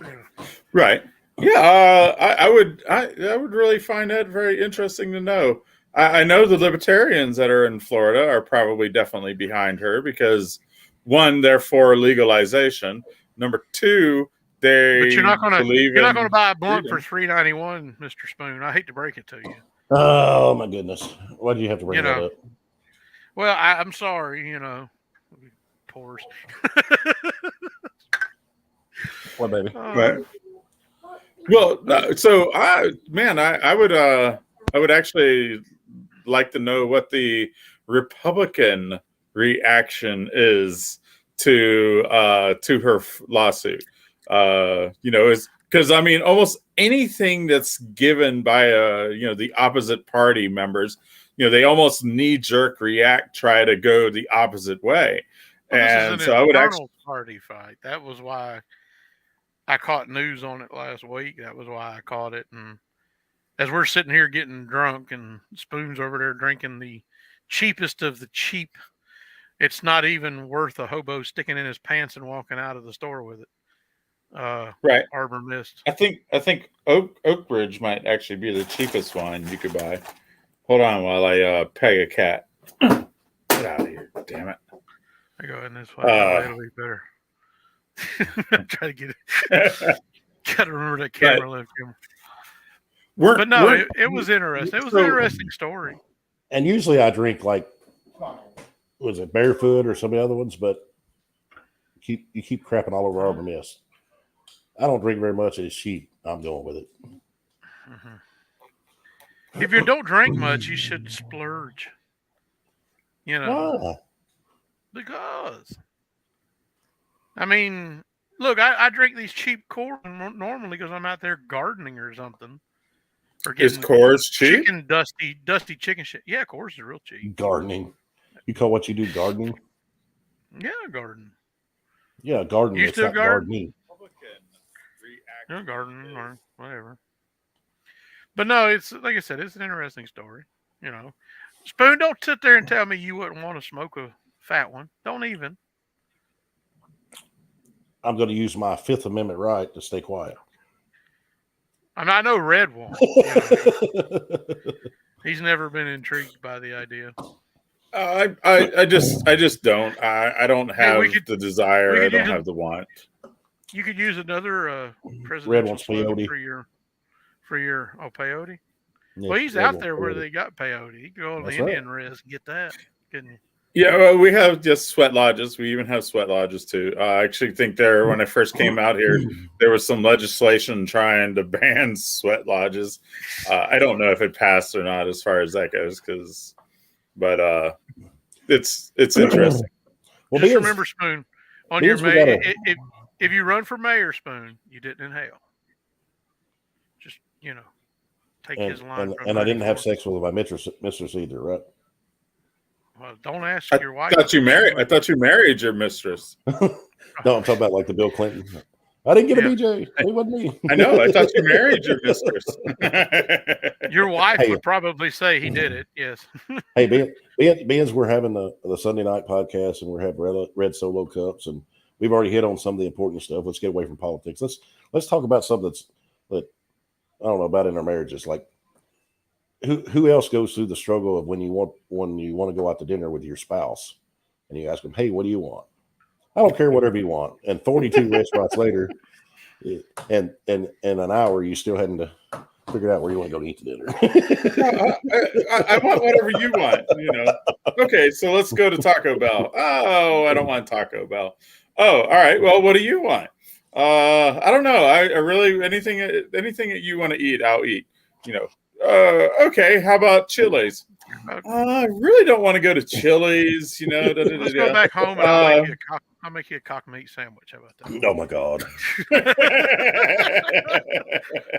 Yeah. Right. Yeah. I would really find that very interesting to know. I know the libertarians that are in Florida are probably definitely behind her because, one, they're for legalization. Number two, they But you're not gonna buy a blunt freedom. for $3.91, Mr. Spoon. I hate to break it to you. Oh my goodness! Why do you have to bring that up? Well, I'm sorry. Pores. What, baby? Right. Well, so I would actually like to know what the Republican reaction is to her lawsuit. Is because I mean, almost anything that's given by the opposite party members, they almost knee jerk react, try to go the opposite way, and so I would actually party fight. That was why I caught news on it last week. That was why I caught it. And as we're sitting here getting drunk and Spoon's over there drinking the cheapest of the cheap, it's not even worth a hobo sticking in his pants and walking out of the store with it. Right. Arbor Mist. I think Oak Ridge might actually be the cheapest wine you could buy. Hold on while I peg a cat. Get out of here, damn it. I go in this way. It'll be better. Try to get it. Gotta remember that camera left him. But no, it was interesting. It was an interesting story. And usually I drink like, was it Barefoot or some of the other ones, but you keep crapping all over Arbor Mist. I don't drink very much. It's cheap. I'm going with it. Mm-hmm. If you don't drink much, you should splurge. Why? Because I mean, look, I drink these cheap Coors normally because I'm out there gardening or something. Or is Coors cheap? Chicken, dusty chicken shit. Yeah, Coors is real cheap. Gardening. You call what you do gardening? Yeah, garden. Yeah, gardening. You still gardening. Yeah, gardening or whatever. But no, it's like I said, it's an interesting story. Spoon, don't sit there and tell me you wouldn't want to smoke a fat one. Don't even. I'm going to use my Fifth Amendment right to stay quiet. I know Red won't. He's never been intrigued by the idea. I just don't. I don't have the desire. I don't have the want. You could use another presidential Red one's peyote for your peyote. Yeah, well, he's out there where they got peyote. You can go on the Indian res and get that, couldn't you? Yeah, well, we have just sweat lodges. We even have sweat lodges too. I actually think when I first came out here, there was some legislation trying to ban sweat lodges. I don't know if it passed or not as far as that goes, but it's interesting. Well, just remember, Spoon, on your mayor, if you run for mayor, Spoon, you didn't inhale. Just take his line. And I didn't have sex with my mistress either, right? Well, don't ask your wife. I thought you married your mistress. No, I'm talking about like the Bill Clinton. I didn't get a BJ. It wasn't me. I know. I thought you married your mistress. Your wife would probably say he did it. Yes. Hey, Ben's, we're having the Sunday night podcast, and we're having red Solo cups, and we've already hit on some of the important stuff. Let's get away from politics. Let's talk about something that I don't know about in our marriages. Like who else goes through the struggle of when you want to go out to dinner with your spouse and you ask them, hey, what do you want? I don't care, whatever you want. And 42 restaurants later, and in an hour, you still hadn't figured out where you want to go to eat the dinner. I want whatever you want. Okay, so let's go to Taco Bell. Oh, I don't want Taco Bell. Oh, all right. Well, what do you want? I don't know. I really anything that you want to eat, I'll eat. Okay. How about Chili's? I really don't want to go to Chili's. Let's go back home and I'll make you a cock meat sandwich. How about that? Oh my God!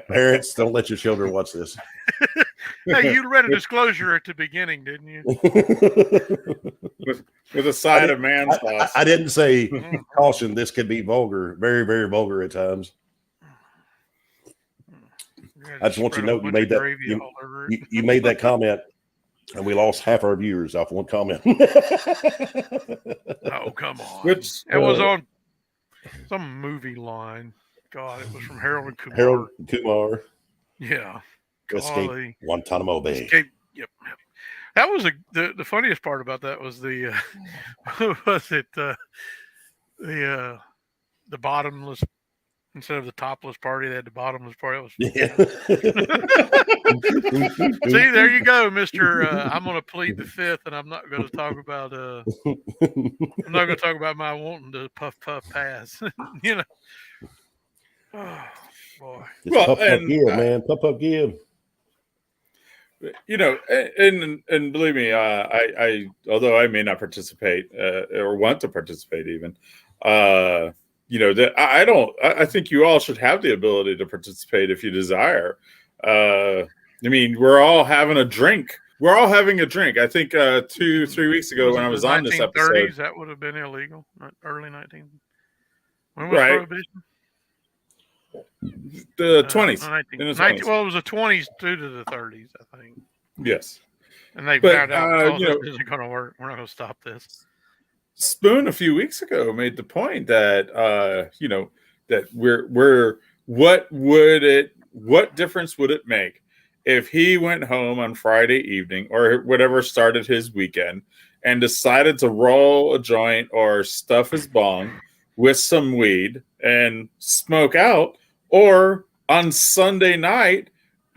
Parents, don't let your children watch this. Hey, you read a disclosure at the beginning, didn't you? with a side of man sauce. I didn't say caution. This could be vulgar, very, very vulgar at times. I just want you to know you made that you made that comment, and we lost half our viewers off one comment. Oh, come on! It was on some movie line. God, it was from Harold and Kumar. Harold and Kumar. Yeah. Escape Guantanamo Bay. Yep. That was the funniest part about that was the the bottomless. Instead of the topless party, they had the bottomless party. Yeah. See, there you go, Mister. I'm going to plead the fifth, and I'm not going to talk about. I'm not going to talk about my wanting to puff pass. Oh boy. It's puff give, man. Puff give. And believe me, I although I may not participate or want to participate even. I think you all should have the ability to participate if you desire. We're all having a drink. We're all having a drink. I think 2-3 weeks ago when I was on this episode, that would have been illegal. Early 19. When was right. Prohibition? The 20s. Well, it was the 20s through to the 30s, I think. Yes. And they found out, this isn't going to work. We're not going to stop this. Spoon a few weeks ago made the point that that what difference would it make if he went home on Friday evening or whatever started his weekend and decided to roll a joint or stuff his bong with some weed and smoke out, or on Sunday night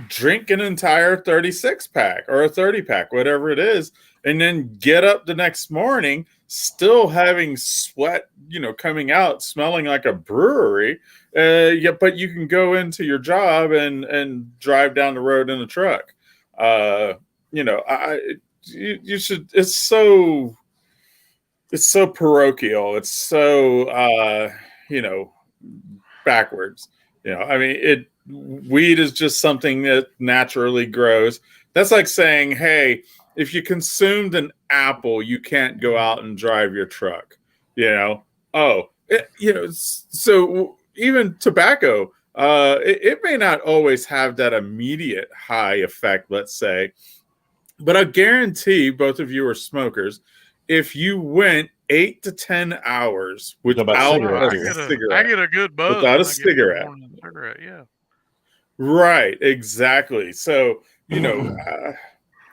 drink an entire 36 pack or a 30 pack, whatever it is, and then get up the next morning still having sweat, coming out, smelling like a brewery. But you can go into your job and drive down the road in a truck. You should. It's so parochial. It's so backwards. Weed is just something that naturally grows. That's like saying, hey, if you consumed an apple, you can't go out and drive your truck. So even tobacco, it may not always have that immediate high effect, let's say, but I guarantee both of you are smokers. If you went 8 to 10 hours without a cigarette, I get a good buzz without a cigarette. Yeah. Right, exactly. So, well,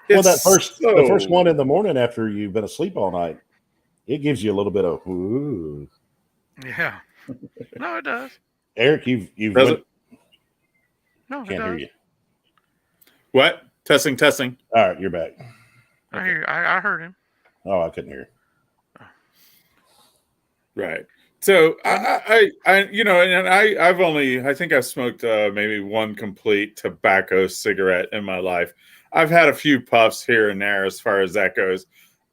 the first one in the morning after you've been asleep all night, it gives you a little bit of ooh. Yeah. No, it does. Eric, you've no, can't hear you. What? Testing. All right, you're back. I hear. I heard him. Oh, I couldn't hear. Right. So I think I've smoked maybe one complete tobacco cigarette in my life. I've had a few puffs here and there as far as that goes.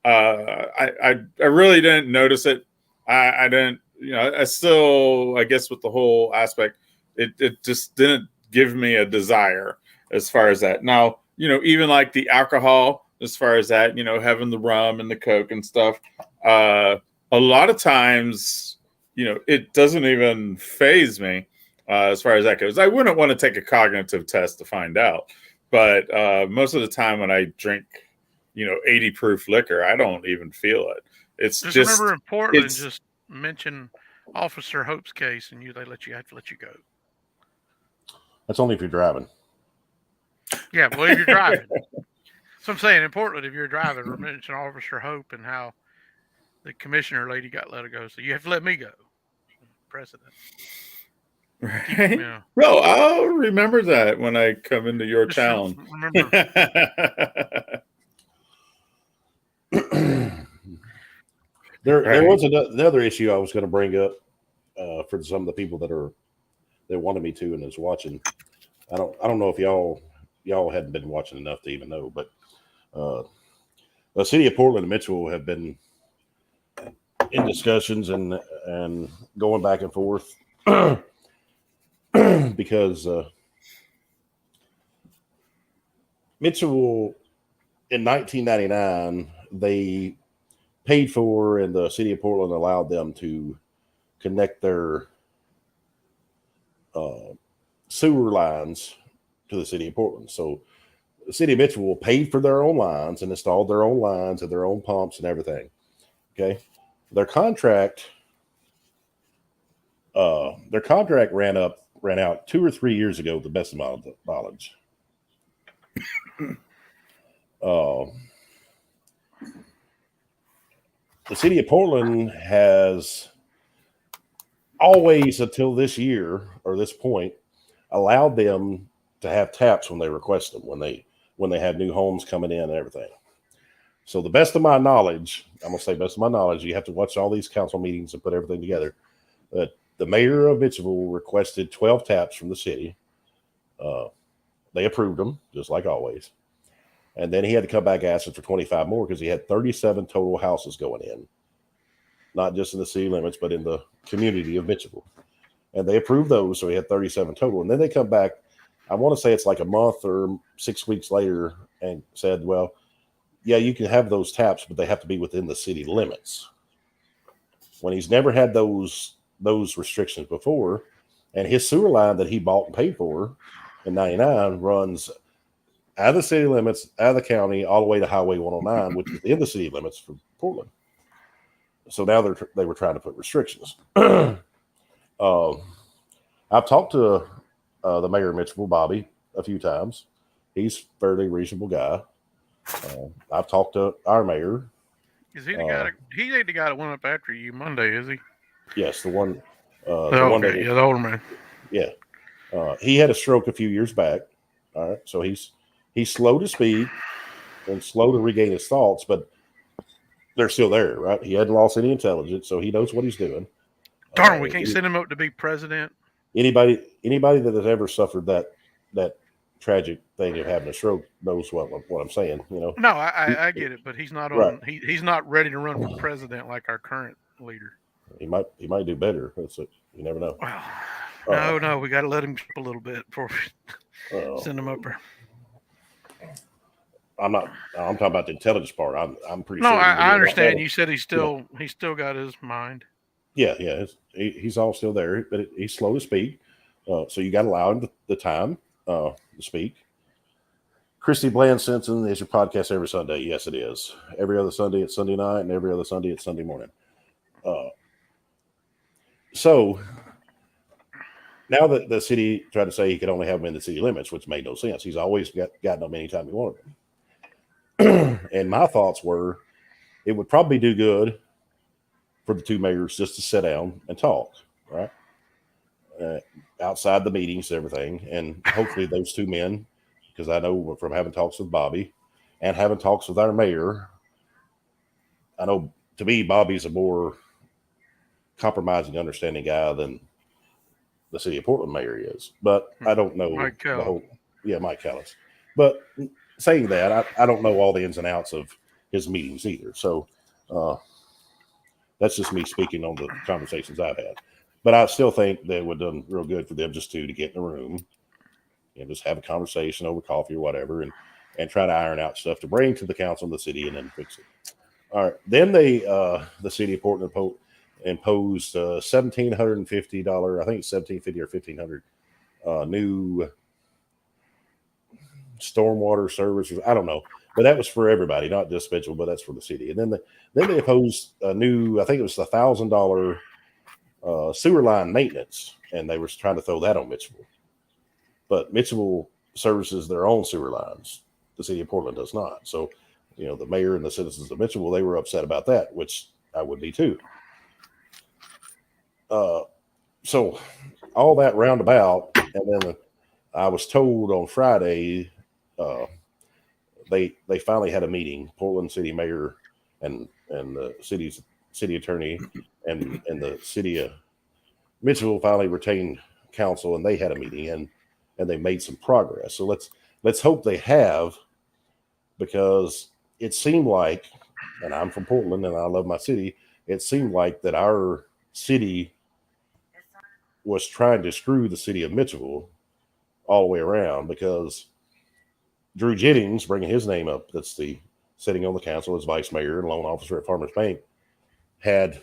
I really didn't notice it. I didn't, I still, I guess with the whole aspect, it just didn't give me a desire as far as that. Now, even like the alcohol, as far as that, having the rum and the Coke and stuff, a lot of times, it doesn't even faze me as far as that goes. I wouldn't want to take a cognitive test to find out. But most of the time when I drink, 80 proof liquor, I don't even feel it. It's just remember in Portland, just mention Officer Hope's case, and they have to let you go. That's only if you're driving. Yeah, well, if you're driving. So I'm saying in Portland, if you're driving, we're mentioning Officer Hope and how the commissioner lady got let go. So you have to let me go. Precedent. Right? Yeah. Bro, I'll remember that when I come into your Just town. remember. There was another issue I was going to bring up for some of the people that wanted me to and is watching. I don't know if y'all hadn't been watching enough to even know, but the city of Portland and Mitchell have been in discussions and going back and forth because Mitchell in 1999 they paid for, and the city of Portland allowed them to connect their sewer lines to the city of Portland. So the city of Mitchell paid for their own lines and installed their own lines and their own pumps and everything. Okay, their contract ran out 2 or 3 years ago, to the best of my knowledge. The city of Portland has always, until this year or this point, allowed them to have taps when they request them, when they have new homes coming in and everything. So the best of my knowledge, I'm gonna say best of my knowledge, you have to watch all these council meetings and put everything together. That the mayor of Mitchellville requested 12 taps from the city. They approved them, just like always. And then he had to come back asking for 25 more because he had 37 total houses going in, not just in the city limits, but in the community of Mitchellville. And they approved those, so he had 37 total. And then they come back, I want to say it's like a month or 6 weeks later, and said, well, yeah, you can have those taps, but they have to be within the city limits. When he's never had those restrictions before, and his sewer line that he bought and paid for in 99 runs out of the city limits, out of the county, all the way to Highway 109, which is in the city limits for Portland. So now they were trying to put restrictions. I've talked to the mayor of Mitchellville, Bobby, a few times. He's a fairly reasonable guy. I've talked to our mayor. Is he the guy? He ain't the guy that went up after you Monday, is he? Yes, the one. The older man. Yeah, he had a stroke a few years back. All right, so he's slow to speak and slow to regain his thoughts, but they're still there, right? He hadn't lost any intelligence, so he knows what he's doing. Darn, we can't send him up to be president. Anybody that has ever suffered that tragic thing of having a stroke knows what I'm saying. You know. No, I get it, but he's not on. Right. He's not ready to run for president like our current leader. He might do better. That's it. You never know. Well, no, we got to let him jump a little bit before we send him up there. I'm talking about the intelligence part. I'm pretty sure. No, I understand. You said he's still got his mind. Yeah. He's all still there, but he's slow to speak. So you got to allow him the time to speak. Christy Bland Simpson is your podcast every Sunday. Yes, it is. Every other Sunday it's Sunday night, and every other Sunday it's Sunday morning. So now that the city tried to say he could only have them in the city limits, which made no sense. He's always gotten them anytime he wanted them. And my thoughts were, it would probably do good for the two mayors just to sit down and talk, right? Outside the meetings and everything. And hopefully those two men, because I know from having talks with Bobby and having talks with our mayor, I know to me, Bobby's a more compromising, understanding guy than the city of Portland mayor is. But I don't know Mike Callis. But saying that, I don't know all the ins and outs of his meetings either. So that's just me speaking on the conversations I've had. But I still think that it would have done real good for them just to get in the room and just have a conversation over coffee or whatever and try to iron out stuff to bring to the council and the city and then fix it. All right. Then the city of Portland imposed $1,750, I think it's $1,750 or $1,500 new stormwater services. I don't know, but that was for everybody, not just Mitchell, but that's for the city. And then they imposed a new, I think it was $1,000 sewer line maintenance, and they were trying to throw that on Mitchellville. But Mitchellville services their own sewer lines. The city of Portland does not. So, the mayor and the citizens of Mitchellville, they were upset about that, which I would be too. So all that roundabout, and then I was told on Friday, they finally had a meeting. Portland City Mayor and the city attorney and the city of Mitchellville finally retained counsel, and they had a meeting and they made some progress. So let's hope they have, because it seemed like, and I'm from Portland and I love my city, it seemed like that our city was trying to screw the city of Mitchellville all the way around, because Drew Jennings, bringing his name up, that's the sitting on the council as vice mayor and loan officer at Farmers Bank, had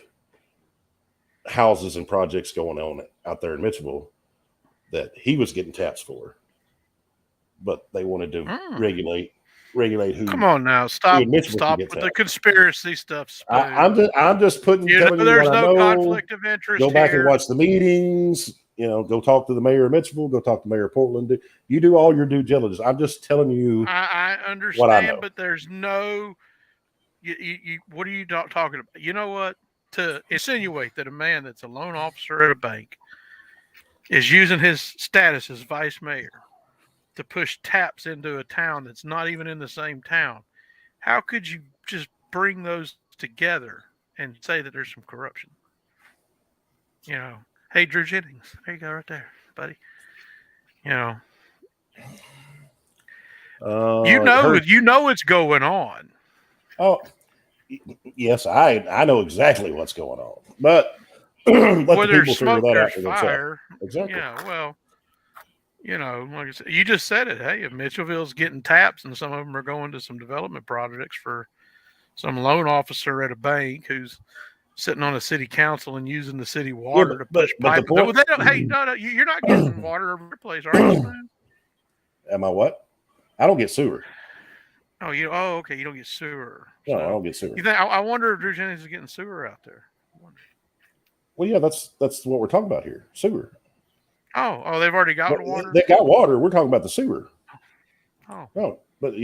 houses and projects going on out there in Mitchellville that he was getting taps for, but they wanted to regulate who. Come on now, stop in Mitchellville with can get the tapped. conspiracy stuff. Spoon. I'm just telling you there's what I no know. conflict of interest. Go back here. and watch the meetings. Go talk to the mayor of Mitchellville. Go talk to Mayor of Portland. You do all your due diligence. I'm just telling you. I understand, what I know. but there's no. What are you talking about? You know what? To insinuate that a man that's a loan officer at a bank is using his status as vice mayor to push taps into a town that's not even in the same town. How could you just bring those together and say that there's some corruption? Hey, Drew Jennings, there you go, right there, buddy. You know what's going on. Oh, yes, I know exactly what's going on, but let Where the there's people smoke, figure that out there's for fire. themselves. Exactly. Yeah, well, like I said, you just said it. Hey, if Mitchellville's getting taps and some of them are going to some development projects for some loan officer at a bank who's sitting on a city council and using the city water to push pipe. No, you're not getting water over your place, are you, Spoon? Am I what? I don't get sewer. Oh, okay. You don't get sewer. No, I don't get sewer. You think? I wonder if Drew Jennings is getting sewer out there. Well, yeah, that's what we're talking about here. Sewer. Oh, they've already got water. They got water. We're talking about the sewer. Oh, no, but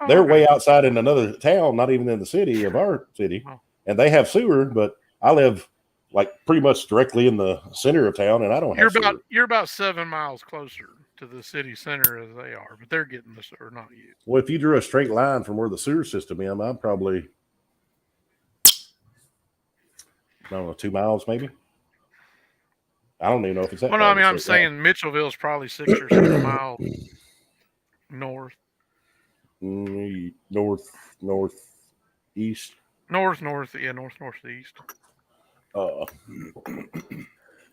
they're way outside in another town, not even in the city of our city, and they have sewer. But I live like pretty much directly in the center of town, and I don't have sewer. You're about 7 miles closer to the city center as they are, but they're getting the sewer, not you. Well, if you drew a straight line from where the sewer system is, I'm probably, I don't know, 2 miles maybe. I don't even know if it's that. Well, no, I mean, I'm saying Mitchellville is probably 6 or 7 miles north. Northeast. Northeast.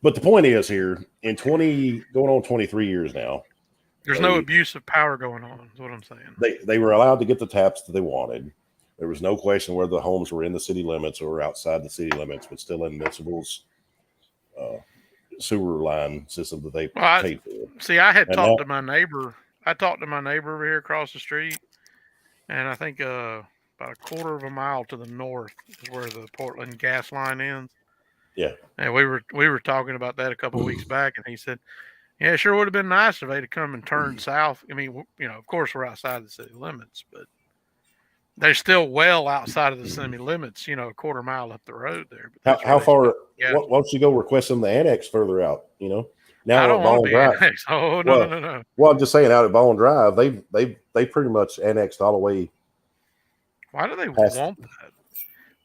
But the point is here, in going on 23 years now, there's no abuse of power going on, is what I'm saying. They were allowed to get the taps that they wanted. There was no question whether the homes were in the city limits or outside the city limits, but still in Mitchellville's sewer line system that they paid for. See, I had talked to my neighbor. I talked to my neighbor over here across the street, and I think about a quarter of a mile to the north is where the Portland gas line ends. Yeah. And we were talking about that a couple of weeks back, and he said, yeah, it sure would have been nice if they'd come and turn south. I mean, of course we're outside the city limits, but they're still well outside of the city limits, a quarter mile up the road there. How far? Yeah. Why don't you go request them to annex further out? Now I don't want to be Drive. annexed. Oh, no. Well, I'm just saying, out at Ball and Drive, they pretty much annexed all the way. Why do they want that?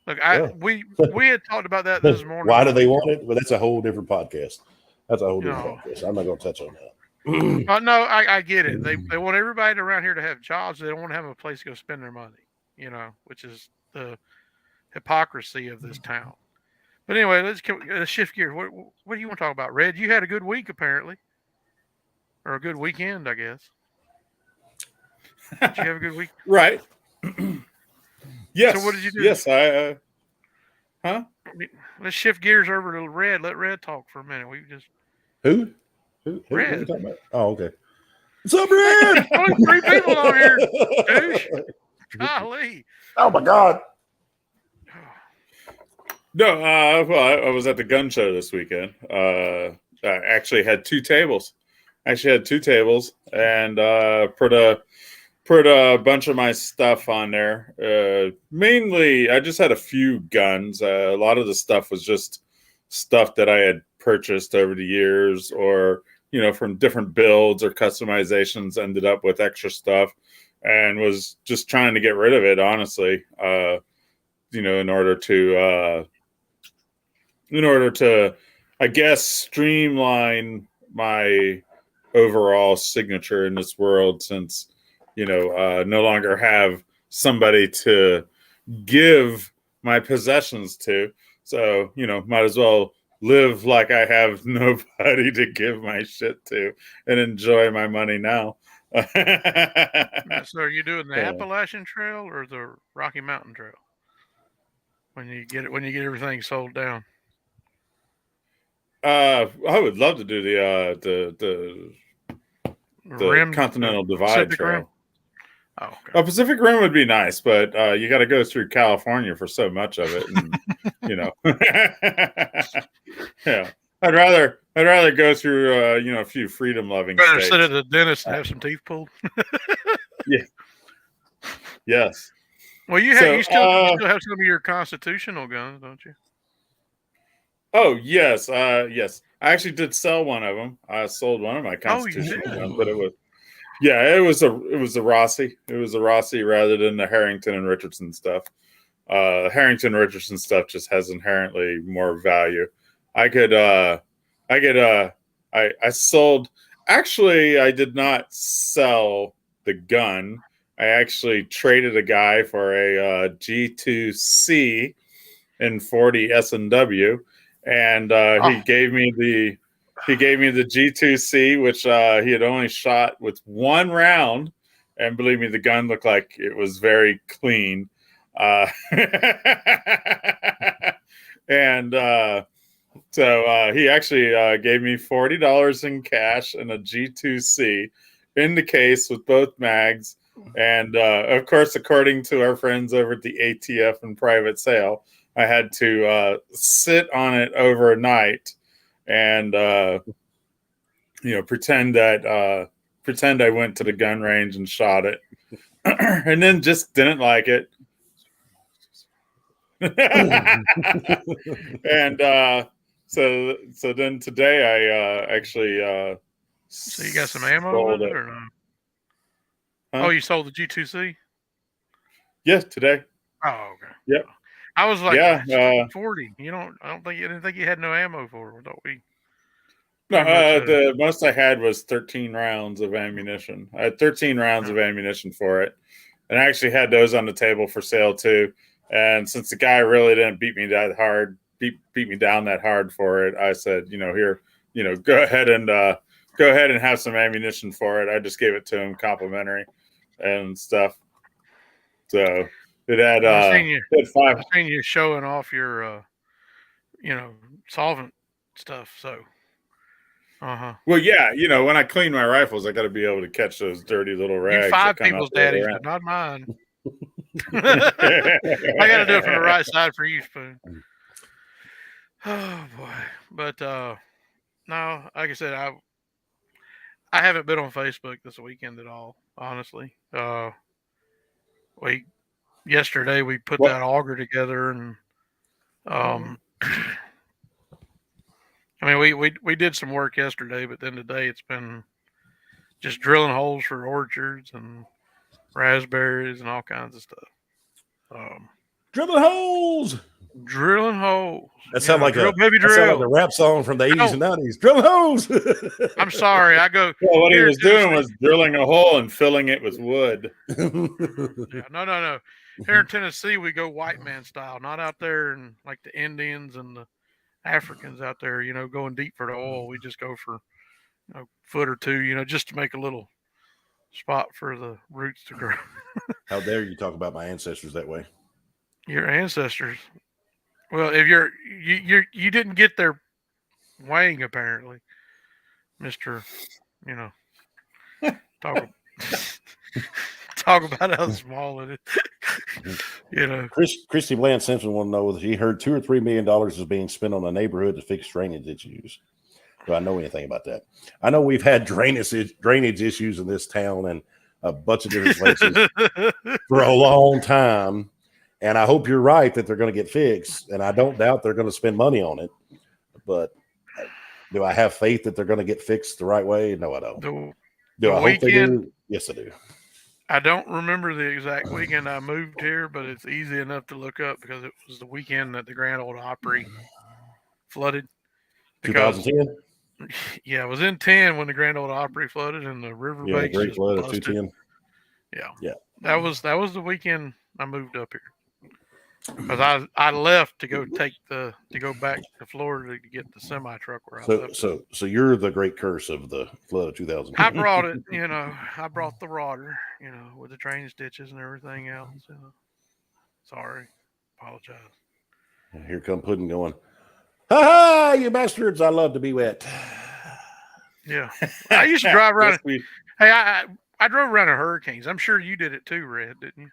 Look, we had talked about that this morning. Why do they want it? Well, that's a whole different podcast. That's a whole different podcast. I'm not going to touch on that. No, I get it. They want everybody around here to have jobs. They don't want to have a place to go spend their money, which is the hypocrisy of this town. But anyway, let's shift gears. What do you want to talk about, Red? You had a good week, apparently. Or a good weekend, I guess. Did you have a good week? Right. Yes. So what did you do? Yes, Let's shift gears over to Red. Let Red talk for a minute. We just Who Red. are you talking about? Oh, okay. What's up, Red? Only 3 people on here, douche. Golly. Oh my God. No, well, I was at the gun show this weekend. I actually had two tables. And put a bunch of my stuff on there. Mainly, I just had a few guns. A lot of the stuff was just stuff that I had purchased over the years, or from different builds or customizations. Ended up with extra stuff, and was just trying to get rid of it. Honestly, in order to, I guess, streamline my overall signature in this world, since no longer have somebody to give my possessions to. So, might as well live like I have nobody to give my shit to and enjoy my money now. So are you doing the Appalachian Trail or the Rocky Mountain Trail? When you get everything sold down? I would love to do the Continental Divide Pacific Trail. Rim? Oh, okay. Pacific Rim would be nice, but you got to go through California for so much of it, and yeah. I'd rather go through a few freedom loving Rather states. sit at the dentist and have some teeth pulled. Yeah. Yes. Well, you still have some of your constitutional guns, don't you? Oh yes, yes. I actually did sell one of them. I sold one of my constitutional guns, but it was a Rossi. It was a Rossi rather than the Harrington and Richardson stuff. Harrington Richardson stuff just has inherently more value. I sold. Actually, I did not sell the gun. I actually traded a guy for a G2C in 40 S&W, and he gave me the G2C, which he had only shot with one round, and believe me, the gun looked like it was very clean. And so he actually gave me $40 in cash and a G2C in the case with both mags. And of course, according to our friends over at the ATF and private sale, I had to sit on it overnight and pretend I went to the gun range and shot it, and then just didn't like it. And so then today I actually so you got some ammo with it or not? Huh? Oh, you sold the G2C? Yeah, today. Oh, okay. Yep. I was like, yeah, 40. I didn't think you had no ammo for it, don't we? No, the most I had was 13 rounds of ammunition. I had 13 rounds of ammunition for it, and I actually had those on the table for sale too. And since the guy really didn't beat me that hard, beat me down that hard for it, I said, here, go ahead and have some ammunition for it. I just gave it to him complimentary and stuff. So it had I've seen you showing off your solvent stuff. So well, yeah, when I clean my rifles, I got to be able to catch those dirty little rags. You 5 people's daddies, but not mine. I got to do it from the right side for you, Spoon. Oh boy, but no, like I said, I haven't been on Facebook this weekend at all. Honestly, yesterday we put that auger together, and I mean we did some work yesterday, but then today it's been just drilling holes for orchards and raspberries and all kinds of stuff. Drilling holes. That sounds like drill, a rap song from the 80s and 90s. Drilling holes. I'm sorry. I go. Well, what he was doing was drilling a hole and filling it with wood. Yeah, no. Here in Tennessee, we go white man style, not out there and like the Indians and the Africans out there, going deep for the oil. We just go for a foot or two, just to make a little spot for the roots to grow. How dare you talk about my ancestors that way? Your ancestors. Well, if you didn't get their weighing, apparently, Mr. Talk talk about how small it is. You know, Christy Bland Simpson want to know whether he heard $2 or $3 million is being spent on a neighborhood to fix drainage issues. Do I know anything about that? I know we've had drainage issues in this town and a bunch of different places for a long time. And I hope you're right that they're going to get fixed. And I don't doubt they're going to spend money on it. But do I have faith that they're going to get fixed the right way? No, I don't. Do I hope they do? Yes, I do. I don't remember the exact weekend I moved here, but it's easy enough to look up because it was the weekend that the Grand Ole Opry flooded. 2010? Yeah, it was in 10 when the Grand Ole Opry flooded and the river Yeah, banks Great just Flood of busted. 210. Yeah. That was the weekend I moved up here. Because I left to go back to Florida to get the semi truck where I left. So you're the great curse of the flood of 2000. I brought it, I brought the water, with the drainage ditches and everything else. Sorry, apologize. Here come Puddin going, ha ha, you bastards! I love to be wet. Yeah, I used to drive around. Hey, I drove around in hurricanes. I'm sure you did it too, Red, didn't you?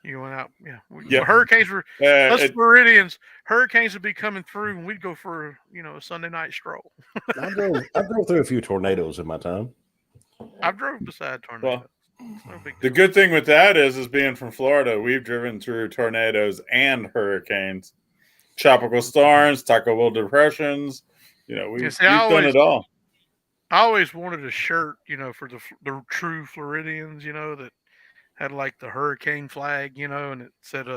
You went out, yeah. Hurricanes were us Floridians. Hurricanes would be coming through, and we'd go for a Sunday night stroll. I drove through a few tornadoes in my time. I've drove beside tornadoes. Well, the good thing with that is being from Florida, we've driven through tornadoes and hurricanes, tropical storms, Taco depressions. We've done it all. I always wanted a shirt, for the true Floridians, that had like the hurricane flag, and it said,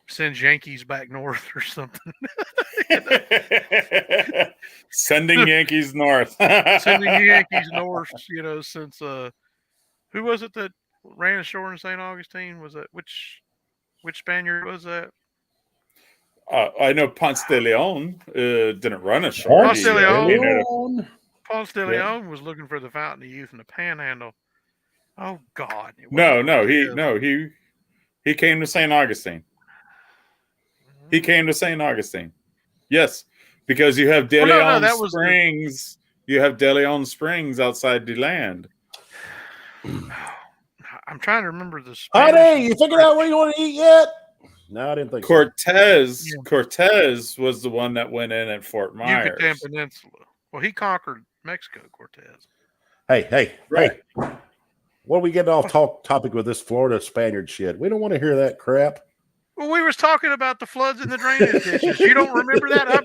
sends Yankees back north or something. Sending Yankees north. Sending Yankees north, since who was it that ran ashore in St. Augustine? Was that which Spaniard was that? I know Ponce de Leon didn't run ashore. Ponce de Leon was looking for the Fountain of Youth in the Panhandle. Oh God! He came to St. Augustine. He came to St. Augustine. Yes, because you have De Leon Springs. You have De Leon Springs outside DeLand. I'm trying to remember the. Honey, you figured out where you want to eat yet? No, I didn't think Cortez. So. Cortez was the one that went in at Fort Myers. Yucatan Peninsula. Well, he conquered Mexico. Cortez. Hey! What are we getting off topic with this Florida Spaniard shit? We don't want to hear that crap. Well, we was talking about the floods and the drainage ditches. You don't remember that?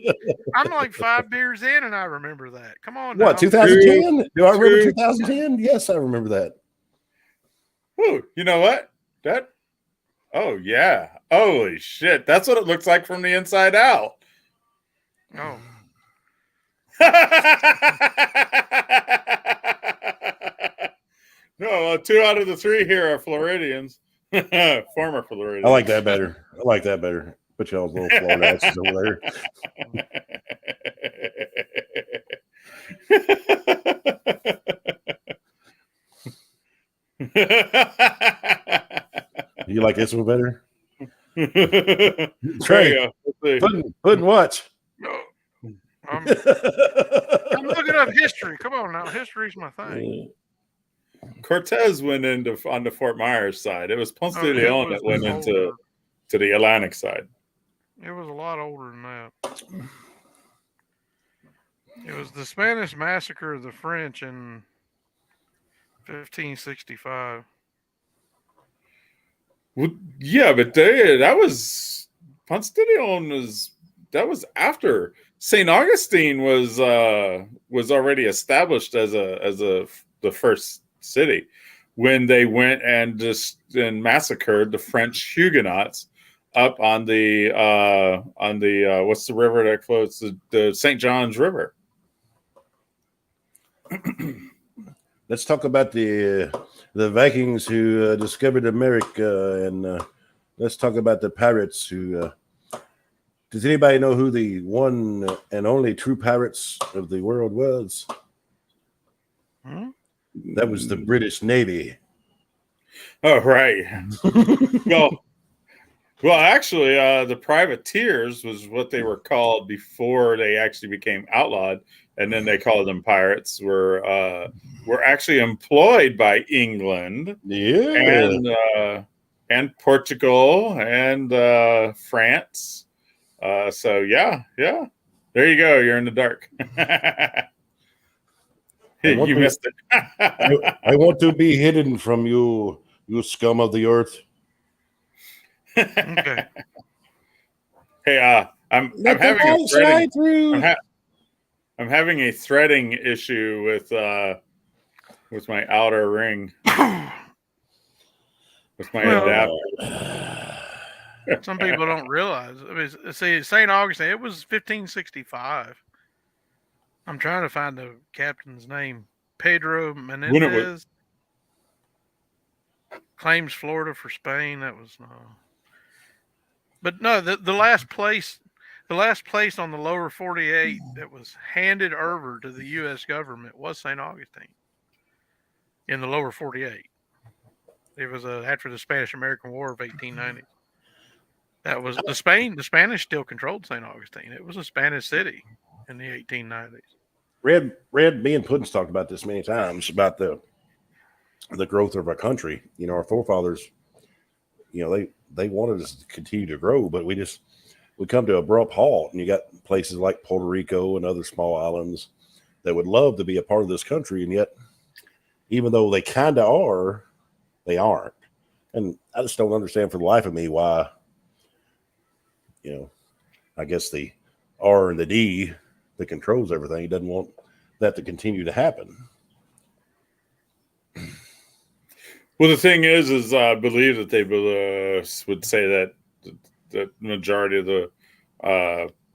I'm like 5 beers in, and I remember that. Come on, what 2010? Do I remember 2010? Yes, I remember that. Ooh, you know what? Oh yeah! Holy shit! That's what it looks like from the inside out. Oh. No, 2 out of the 3 here are Floridians. Former Floridians. I like that better. Put y'all's little Florida asses over there. You like this one better? Trey, Puddin' watch. No. I'm looking up history. Come on now. History's my thing. Cortez went on the Fort Myers side. It was Ponce de Leon that went into the Atlantic side. It was a lot older than that. It was the Spanish massacre of the French in 1565. Well, yeah, but that was Ponce de Leon that was after St. Augustine was already established as the first city when they went and massacred the French Huguenots up on the what's the river that flows, the St. John's River. Let's talk about the Vikings who discovered America, and let's talk about the pirates who. Does anybody know who the one and only true pirates of the world was? That was the British Navy. Oh, right. Well, Well, actually, the privateers was what they were called before they actually became outlawed, and then they called them pirates. Were actually employed by England Yeah. and Portugal and France. So yeah, there you go. You're in the dark. You missed it. I want to be hidden from you, you scum of the earth. Okay. Hey, I'm Let the having a light shine through. I'm having a threading issue with my outer ring, with my Well, adapter. some people don't realize. I mean, see, St. Augustine, it was 1565. I'm trying to find the captain's name. Pedro When it was, Menendez claims Florida for Spain. That was no. But no, the last place on the lower 48 that was handed over to the U.S. government was St. Augustine in the lower 48. It was after the Spanish-American War of 1890. That was the Spanish still controlled St. Augustine. It was a Spanish city in the 1890s. Red, me and Puddin's talked about this many times about the growth of our country. You know, our forefathers, you know, they wanted us to continue to grow, but we come to an abrupt halt. And you got places like Puerto Rico and other small islands that would love to be a part of this country, and yet, even though they kind of are, they aren't. And I just don't understand for the life of me why. You know, I guess the R and the D that controls everything doesn't want that to continue to happen. well, the thing is I believe that they would say that the majority of the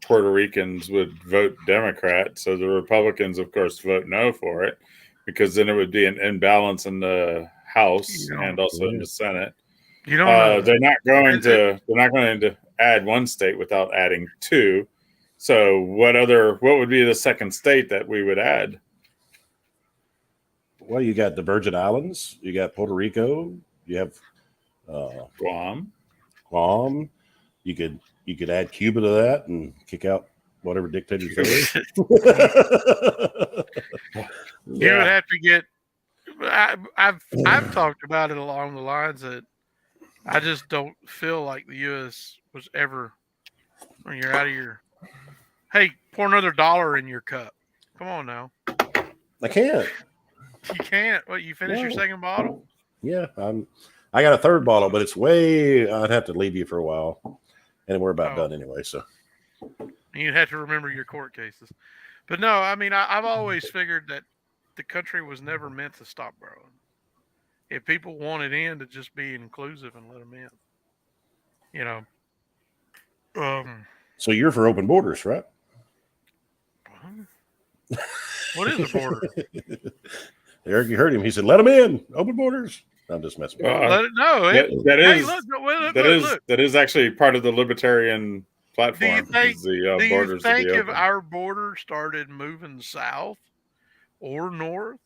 Puerto Ricans would vote Democrat, so the Republicans, of course, vote no for it, because then it would be an imbalance in the House and also in the Senate. You don't know. They're not going to add one state without adding two. So what would be the second state that we would add? Well, you got the Virgin Islands, you got Puerto Rico, you have Guam. You could add Cuba to that and kick out whatever dictators there is. You would have to get. I've talked about it along the lines that I just don't feel like the U.S. was ever. When you're out of your, hey, pour another $1 in your cup. Come on now. I can't. You can't. What? You finish your second bottle? Yeah, I got a third bottle, but it's way. I'd have to leave you for a while, and we're about done anyway. So you'd have to remember your court cases. But no, I mean, I've always figured that the country was never meant to stop growing. If people wanted in, to just be inclusive and let them in. You know. So you're for open borders, right? What is a border? Eric, you heard him. He said, "Let them in, open borders." I'm just messing with you. That is actually part of the libertarian platform. Do you think if our border started moving south or north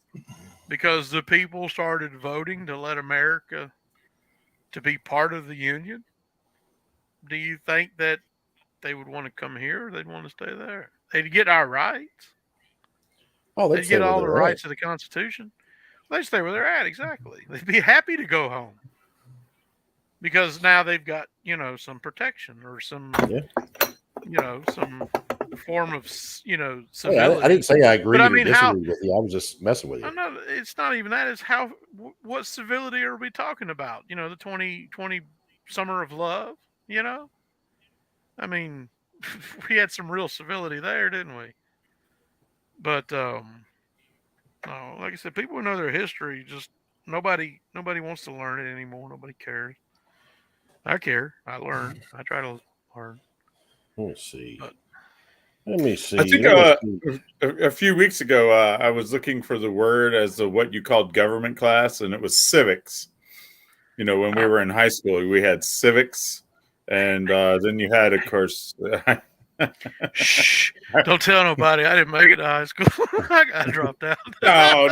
because the people started voting to let America to be part of the Union, do you think that they would want to come here or they'd want to stay there? They'd get our rights. Oh, they'd get all the rights of the Constitution. They'd stay where they're at, exactly. They'd be happy to go home. Because now they've got, some protection or some, some form of, civility. I didn't say I agreed or disagreed with you. I was just messing with you. No, it's not even that. It's what civility are we talking about? The 2020 Summer of Love, I mean, we had some real civility there, didn't we? But, no, like I said, people know their history. Just nobody wants to learn it anymore. Nobody cares. I care. I learn. I try to learn. Let me see. I think a few weeks ago, I was looking for the word as to what you called government class, and it was civics. When we were in high school, we had civics, and then you had, of course. Shh! Don't tell nobody. I didn't make it to high school. I got dropped out. No.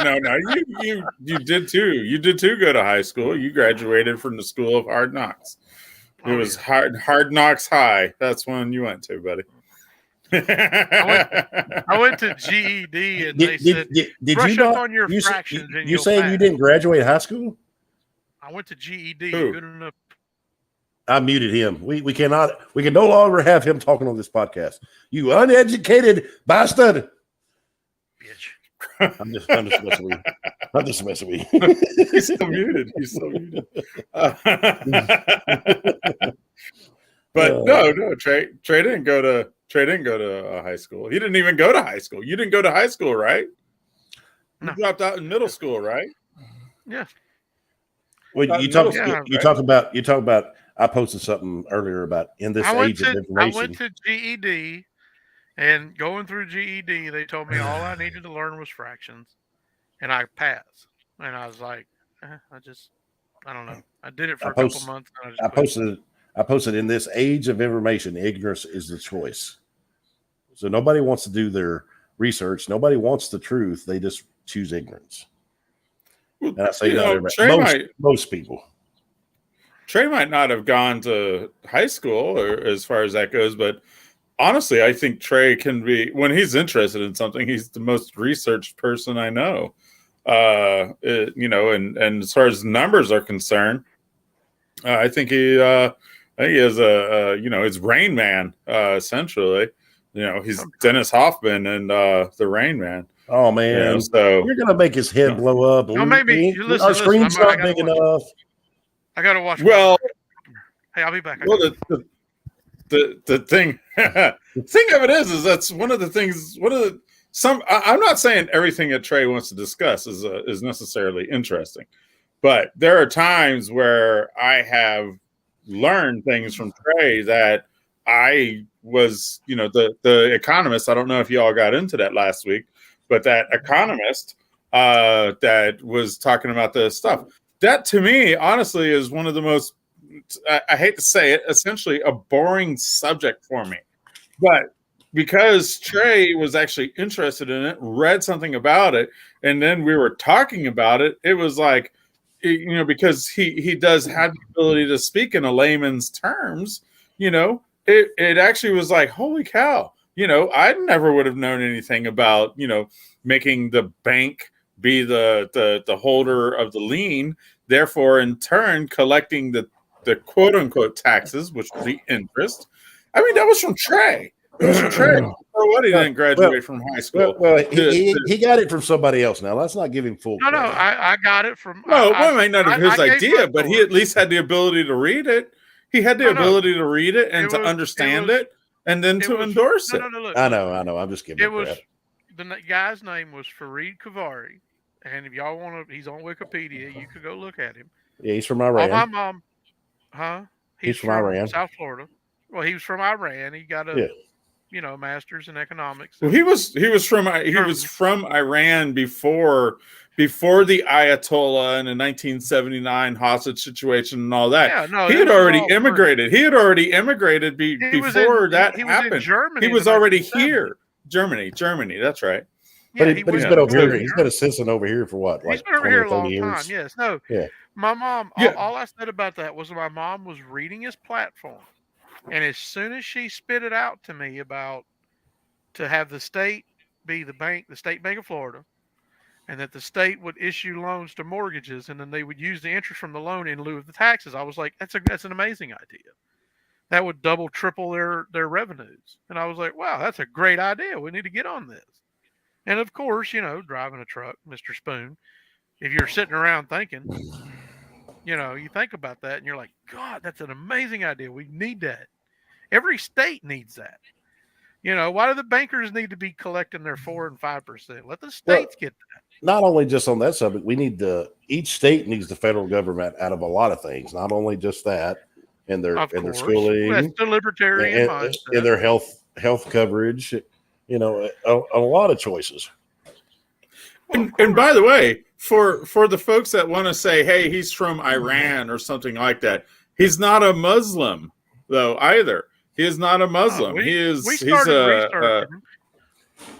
You did too. You did too. Go to high school. You graduated from the School of Hard Knocks. It was Hard Knocks High. That's one you went to, buddy. I went to GED and they said, did brush you up not, on your you, fractions and you you'll saying pass. you didn't graduate high school? I went to GED. Who? Good enough. I muted him. We can no longer have him talking on this podcast. You uneducated bastard. Bitch. I'm just messing with you. I'm just messing with you. He's so muted. He's so muted. But no, Trey didn't go to high school. He didn't even go to high school. You didn't go to high school, right? No. You dropped out in middle school, right? Yeah. Well, you talk about. I posted something earlier about in this age of information. I went to GED, and going through GED, they told me all I needed to learn was fractions, and I passed. And I was like, I don't know. I did it for a couple months. And I posted in this age of information, ignorance is the choice. So nobody wants to do their research. Nobody wants the truth. They just choose ignorance. And I say most people. Trey might not have gone to high school or as far as that goes, but honestly, I think Trey can be, when he's interested in something, he's the most researched person I know. And as far as numbers are concerned, I think he is his Rain Man, essentially. He's Dennis Hoffman and the Rain Man. Oh man! So you're gonna make his head blow up. No, maybe our screen's not big enough. I gotta watch. Well, hey, I'll be back. Well, the thing of it is that's one of the things. I'm not saying everything that Trey wants to discuss is necessarily interesting, but there are times where I have learned things from Trey that I was, the economist. I don't know if y'all got into that last week, but that economist that was talking about this stuff. That to me, honestly, is one of the most, I hate to say it, essentially a boring subject for me. But because Trey was actually interested in it, read something about it, and then we were talking about it, it was like, because he does have the ability to speak in a layman's terms, it actually was like, holy cow, I never would have known anything about, making the bank be the holder of the lien, therefore in turn collecting the quote unquote taxes, which was the interest. I mean, that was from Trey. It was from Trey. What, he didn't graduate from high school. Well, he got it from somebody else. Now let's not give him full credit. No, I got it from. No, it might not have his idea, but he at least had the ability to read it. He had the ability to read it and to understand it, and then to endorse it. Look, I know. I'm just giving. The guy's name was Fareed Kavari, and if y'all want to, he's on Wikipedia. You could go look at him. Yeah, he's from Iran. My mom, He's from Iran, South Florida. Well, he was from Iran. He got a master's in economics. Well, he was from Iran before the Ayatollah and the 1979 hostage situation and all that. Yeah, no, he had already immigrated. He had already immigrated before that happened. Germany, he was already here. Germany. That's right. Yeah, but he's been over here. He's been a citizen over here for what? He's been over here a long time. Yes. No. Yeah. My mom. All I said about that was my mom was reading his platform, and as soon as she spit it out to me about to have the state be the bank, the State Bank of Florida, and that the state would issue loans to mortgages, and then they would use the interest from the loan in lieu of the taxes, I was like, that's an amazing idea. That would double, triple their revenues. And I was like, wow, that's a great idea. We need to get on this. And of course, driving a truck, Mr. Spoon, if you're sitting around thinking, you think about that and you're like, God, that's an amazing idea. We need that. Every state needs that. Why do the bankers need to be collecting their 4% and 5%? Let the states get that. Not only just on that subject, each state needs the federal government out of a lot of things. Not only just that, in their schooling, that's the libertarian mindset. In their health coverage, a lot of choices. And by the way, for the folks that want to say, hey, he's from Iran or something like that, he's not a Muslim though either. He is not a Muslim.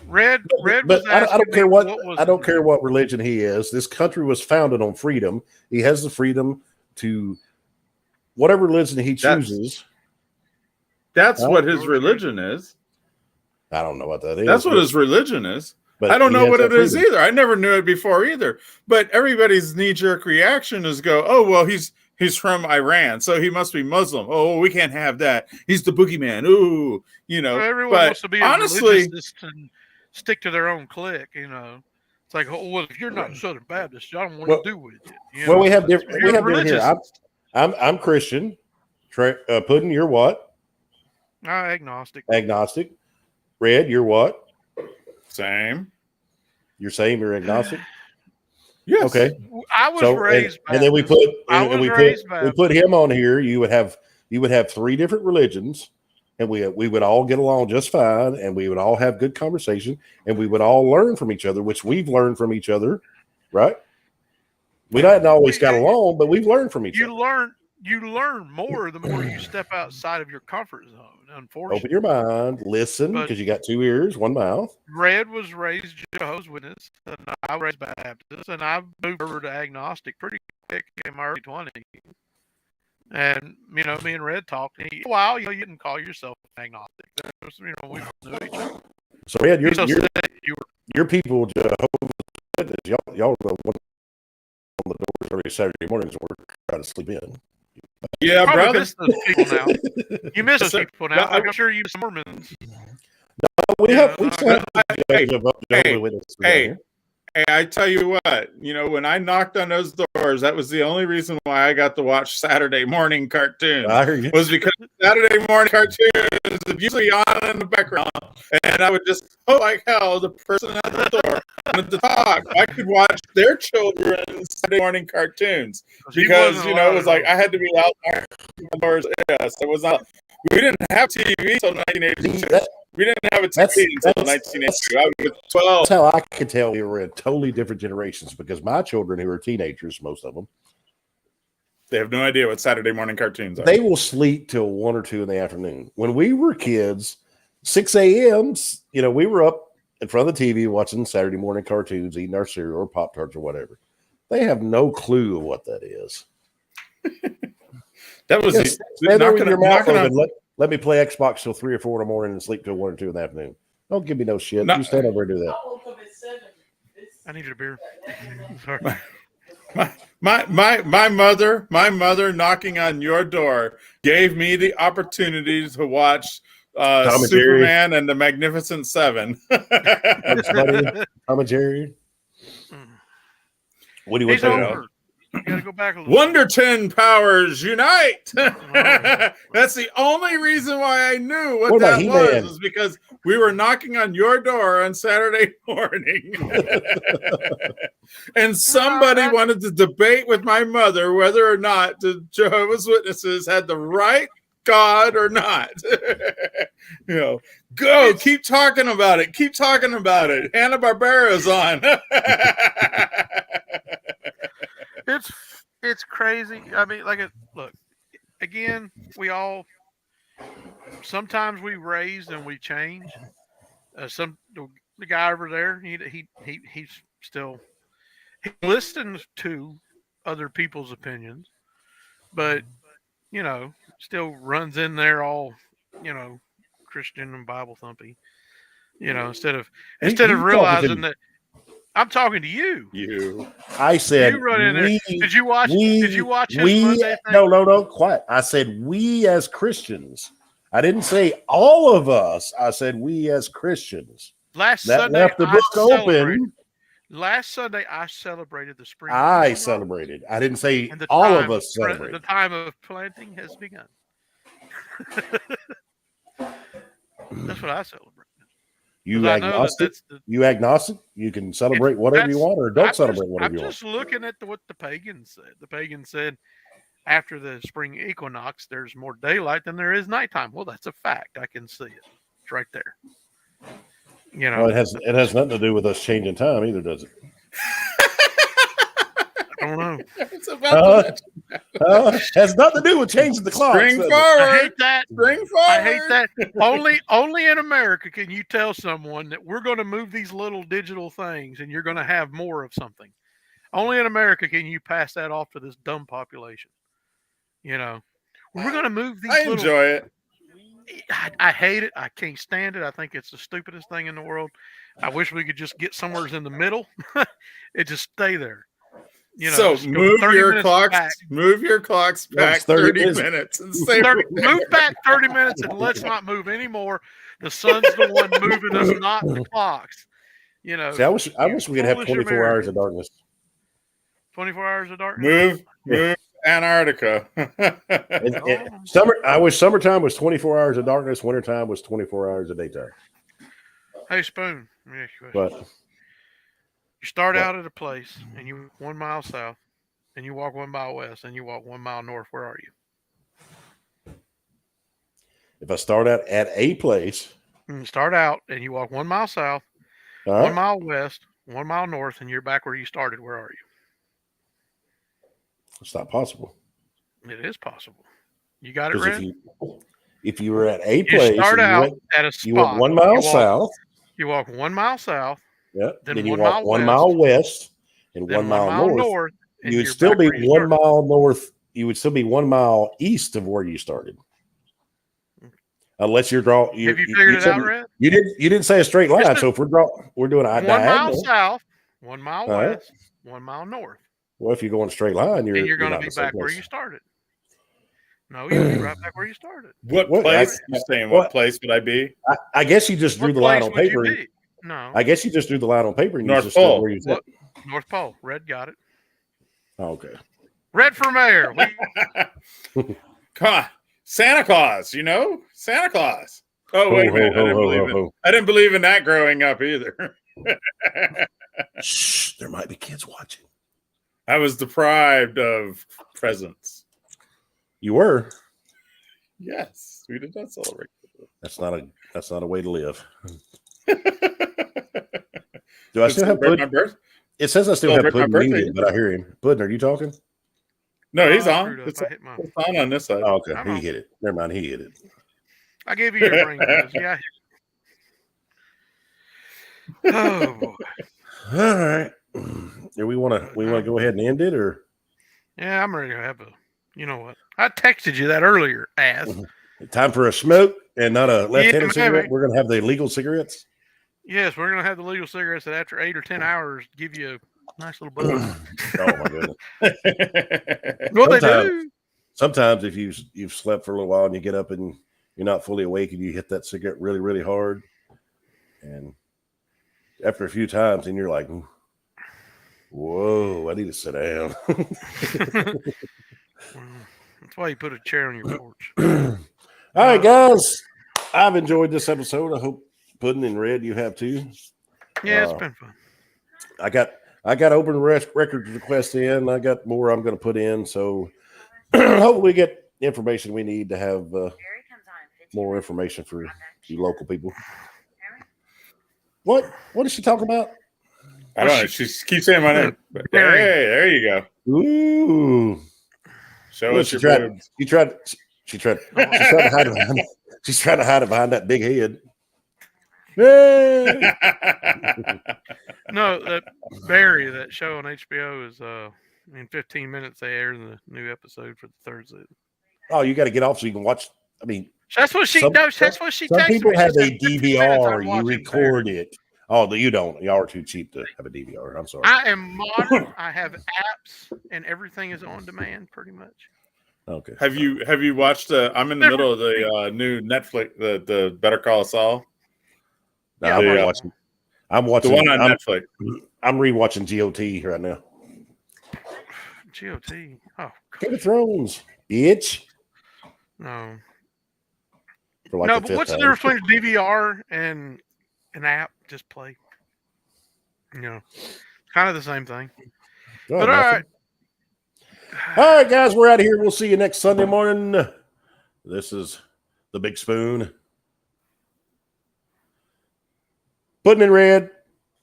Red. But I don't care I don't care what religion he is. This country was founded on freedom. He has the freedom to whatever religion he chooses. That's what his religion is. I don't know what that is. That's what his religion is. But I don't he know has what that it is freedom. either. I never knew it before either. But everybody's knee-jerk reaction is go, oh, well, he's from Iran, so he must be Muslim. Oh, we can't have that. He's the boogeyman. Ooh, you know. Well, everyone but wants to be honestly, a religionist and stick to their own clique, you know. It's like, oh, well, if you're not a Southern Baptist, I don't want to do with it. You Well, know? we have different. We You're have different here. religious. I'm Christian. Puddin, you're what? Agnostic. Agnostic. Red, you're what? same. You're saying you're agnostic. Yes. Okay. I was raised, and then we put him on here. You would have 3 different religions, and we would all get along just fine, and we would all have good conversation, and we would all learn from each other, which we've learned from each other, right? We hadn't always got along, but we've learned from each other. You learn more the more you step outside of your comfort zone. Unfortunately, Open your mind, listen, because you got 2 ears, 1 mouth. Red was raised Jehovah's Witness, and I was raised Baptist, and I moved over to agnostic pretty quick in my early 20s. And me and Red talked. And you didn't call yourself agnostic. We knew each other. So Red, your people, Jehovah's Witness, y'all the one on the doors every Saturday mornings. We're trying to sleep in. Yeah, brother. Miss those people now. You miss those people now. I'm sure you miss Mormons. Hey, I tell you what, when I knocked on those doors, that was the only reason why I got to watch Saturday morning cartoons. Was because Saturday morning cartoons was usually on in the background, and I would just hope like hell the person at the door wanted to talk. I could watch their children's Saturday morning cartoons because it was like I had to be out there doors. Yes, it was not. We didn't have TV until 1982. We didn't have a TV until 1982. I was 12. That's how I could tell we were in totally different generations, because my children, who are teenagers, most of them, they have no idea what Saturday morning cartoons are. They will sleep till 1 or 2 in the afternoon. When we were kids, 6 a.m., we were up in front of the TV watching Saturday morning cartoons, eating our cereal or Pop-Tarts or whatever. They have no clue of what that is. That was let me play Xbox till 3 or 4 in the morning and sleep till 1 or 2 in the afternoon. Don't give me no shit. You stand over and do that. I needed a beer. Sorry. My mother knocking on your door gave me the opportunity to watch Superman and the Magnificent Seven. Tom and Jerry. What do you want to know? You gotta go back a little Wonder 10 powers unite. That's the only reason why I knew what that was because we were knocking on your door on Saturday morning. And somebody wanted to debate with my mother whether or not the Jehovah's Witnesses had the right God or not. Keep talking about it. Keep talking about it. Hanna-Barbera's on. It's crazy. I mean, look, again, sometimes we raise and we change. The guy over there, he's still, he listens to other people's opinions, but, still runs in there all, Christian and Bible thumpy, instead of realizing that. I'm talking to you. I said, you run in there. Did you watch his Monday thing? No, quiet. I said we as Christians. I didn't say all of us. I said we as Christians. Last Sunday, I celebrated the spring. I celebrated. I didn't say all of us celebrated. The time of planting has begun. That's what I celebrate. You agnostic? You agnostic? You can celebrate whatever you want, or don't celebrate whatever you want. I'm just looking at what the pagans said. The pagans said after the spring equinox, there's more daylight than there is nighttime. Well, that's a fact. I can see it. It's right there. Well, it has nothing to do with us changing time either, does it? I don't know. It's about has nothing to do with changing the clock. Spring forward. I hate that. Spring forward. I hate that. Only in America can you tell someone that we're going to move these little digital things and you're going to have more of something. Only in America can you pass that off to this dumb population. We're going to move these I little. enjoy it. I hate it. I can't stand it. I think it's the stupidest thing in the world. I wish we could just get somewhere in the middle. It just stay there. You know, So just go move 30 your minutes clocks. back. Move your clocks No, back it's 30 30 minutes. minutes and stay. Move back 30 minutes and let's not move anymore. The sun's the one moving us, not the clocks. You know. See, I wish we could have foolish 24 hours of Americans. darkness. 24 hours of darkness. Move Antarctica. I wish summertime was 24 hours of darkness. Wintertime was 24 hours of daytime. Hey, Spoon. Let me ask you a question. But You start out at a place and you 1 mile south, and you walk 1 mile west, and you walk 1 mile north. Where are you? if I start out at a place, And you start out and you walk 1 mile south, all 1 right, mile west, 1 mile north, and you're back where you started. Where are it's not possible. you? It is possible. You got it, Because Red? if you were at a You place, start and out at a you went spot. 1 mile You walk- south, You walk 1 mile south, yeah, then then you 1 walk mile 1 west, mile west and then 1 mile north. and You would you're still back be where you 1 started. mile north. You would still be 1 mile east of where you started, unless you're draw. Have you figured it out, Red? You didn't say a straight line. Just a- So if we're doing a 1 mile diagonal. south, 1 mile All right. west, 1 mile north. Well, if you go in a straight line, And you're going not to in be the same back where place. you started. No, you'll be right back where you started. What What? place? You saying what place would I be? I guess you just drew What the line place on would you paper. be? No, I guess you just drew the line on paper and North you just stood Pole. where you said. What? North Pole. Red got it. Oh, okay. Red for mayor. Come on, Santa Claus. You know, Santa Claus. Oh wait a minute, I didn't believe in that growing up either. Shh, there might be kids watching. I was deprived of presents. You were. Yes, we did not celebrate. That's not a way to live. Do I still have my Puddin? birth? It says I still have Celebrate my Puddin birthday. muted, but I hear him. Puddin, are you talking? No, he's I on. screwed up. It's I hit mine. on this side. Oh, okay. I'm He on. hit it. Never mind. He hit it. I gave you your brain buzz. Yeah. Oh boy. All right. Do we want to go ahead and end it, or Yeah, I'm ready to have a. You know what? I texted you that earlier, ass. time for a smoke and not a left-handed maybe. cigarette? We're gonna have the illegal cigarettes. Yes, we're gonna have the legal cigarettes that after 8 or 10 hours give you a nice little buzz. Oh my goodness. Well, they Sometimes- do. Sometimes if you've slept for a little while and you get up and you're not fully awake and you hit that cigarette really, really hard, and after a few times, and you're like, whoa, I need to sit down. That's why you put a chair on your porch. All right, guys. I've enjoyed this episode. I hope Puddin' and Red you have too. Yeah, it's been fun. I got open record requests in. I got more I'm going to put in. So hopefully we get information we need to have more information for you local people. What is she talking about? I don't know. She keeps saying my name. Hey, there you go. Ooh. Show Look, us she your boobs. tried to hide behind. She's trying to hide it behind that big head. Hey! No, that Barry, that show on HBO is in 15 minutes they air the new episode for the third season. Oh, you got to get off so you can watch. I mean, That's what she knows. That's what she some texted people me. She have a said 15 minutes, I'm DVR. You watching record it. Oh, you don't. Y'all are too cheap to have a DVR. I'm sorry. I am modern. I have apps, and everything is on demand, pretty much. Okay. Have you watched? I'm in the middle of the new Netflix, the Better Call Saul. No, Yeah, I'm watching. The one on Netflix. I'm rewatching GOT right now. GOT. Oh Game of Thrones, bitch. no, For like no. the But fifth what's the time. difference between a DVR and an app? Just play. You know, kind of the same thing. Oh, But all nothing. right. All right, guys, we're out of here. We'll see you next Sunday morning. This is the Big Spoon. Puddin' and Red.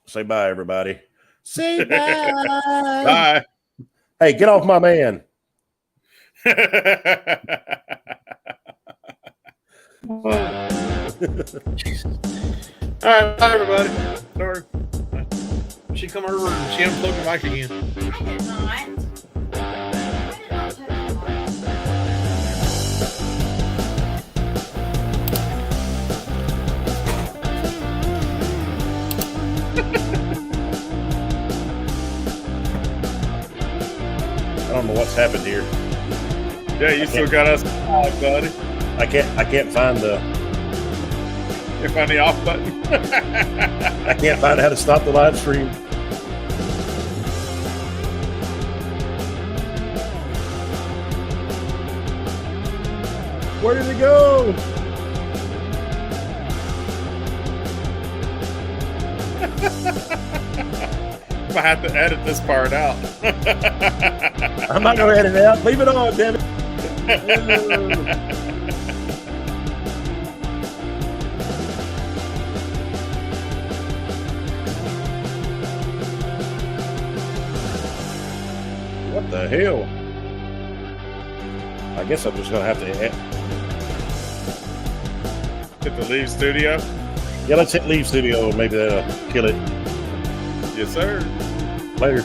Say bye, everybody. Say bye. Bye. Hey, get off my man. All right, bye everybody. Sorry. She come over and she unplugged the mic again. I did not. I don't know what's happened here. Yeah, you still got us live, buddy. I can't find the You find the off button. I can't find how to stop the live stream. Where did it go? I have to edit this part out. I'm not gonna edit it out. Leave it on, damn it. What the hell? I guess I'm just gonna have to Hit the leave studio. yeah, let's hit leave studio. Maybe that'll kill it. Yes, sir. Later.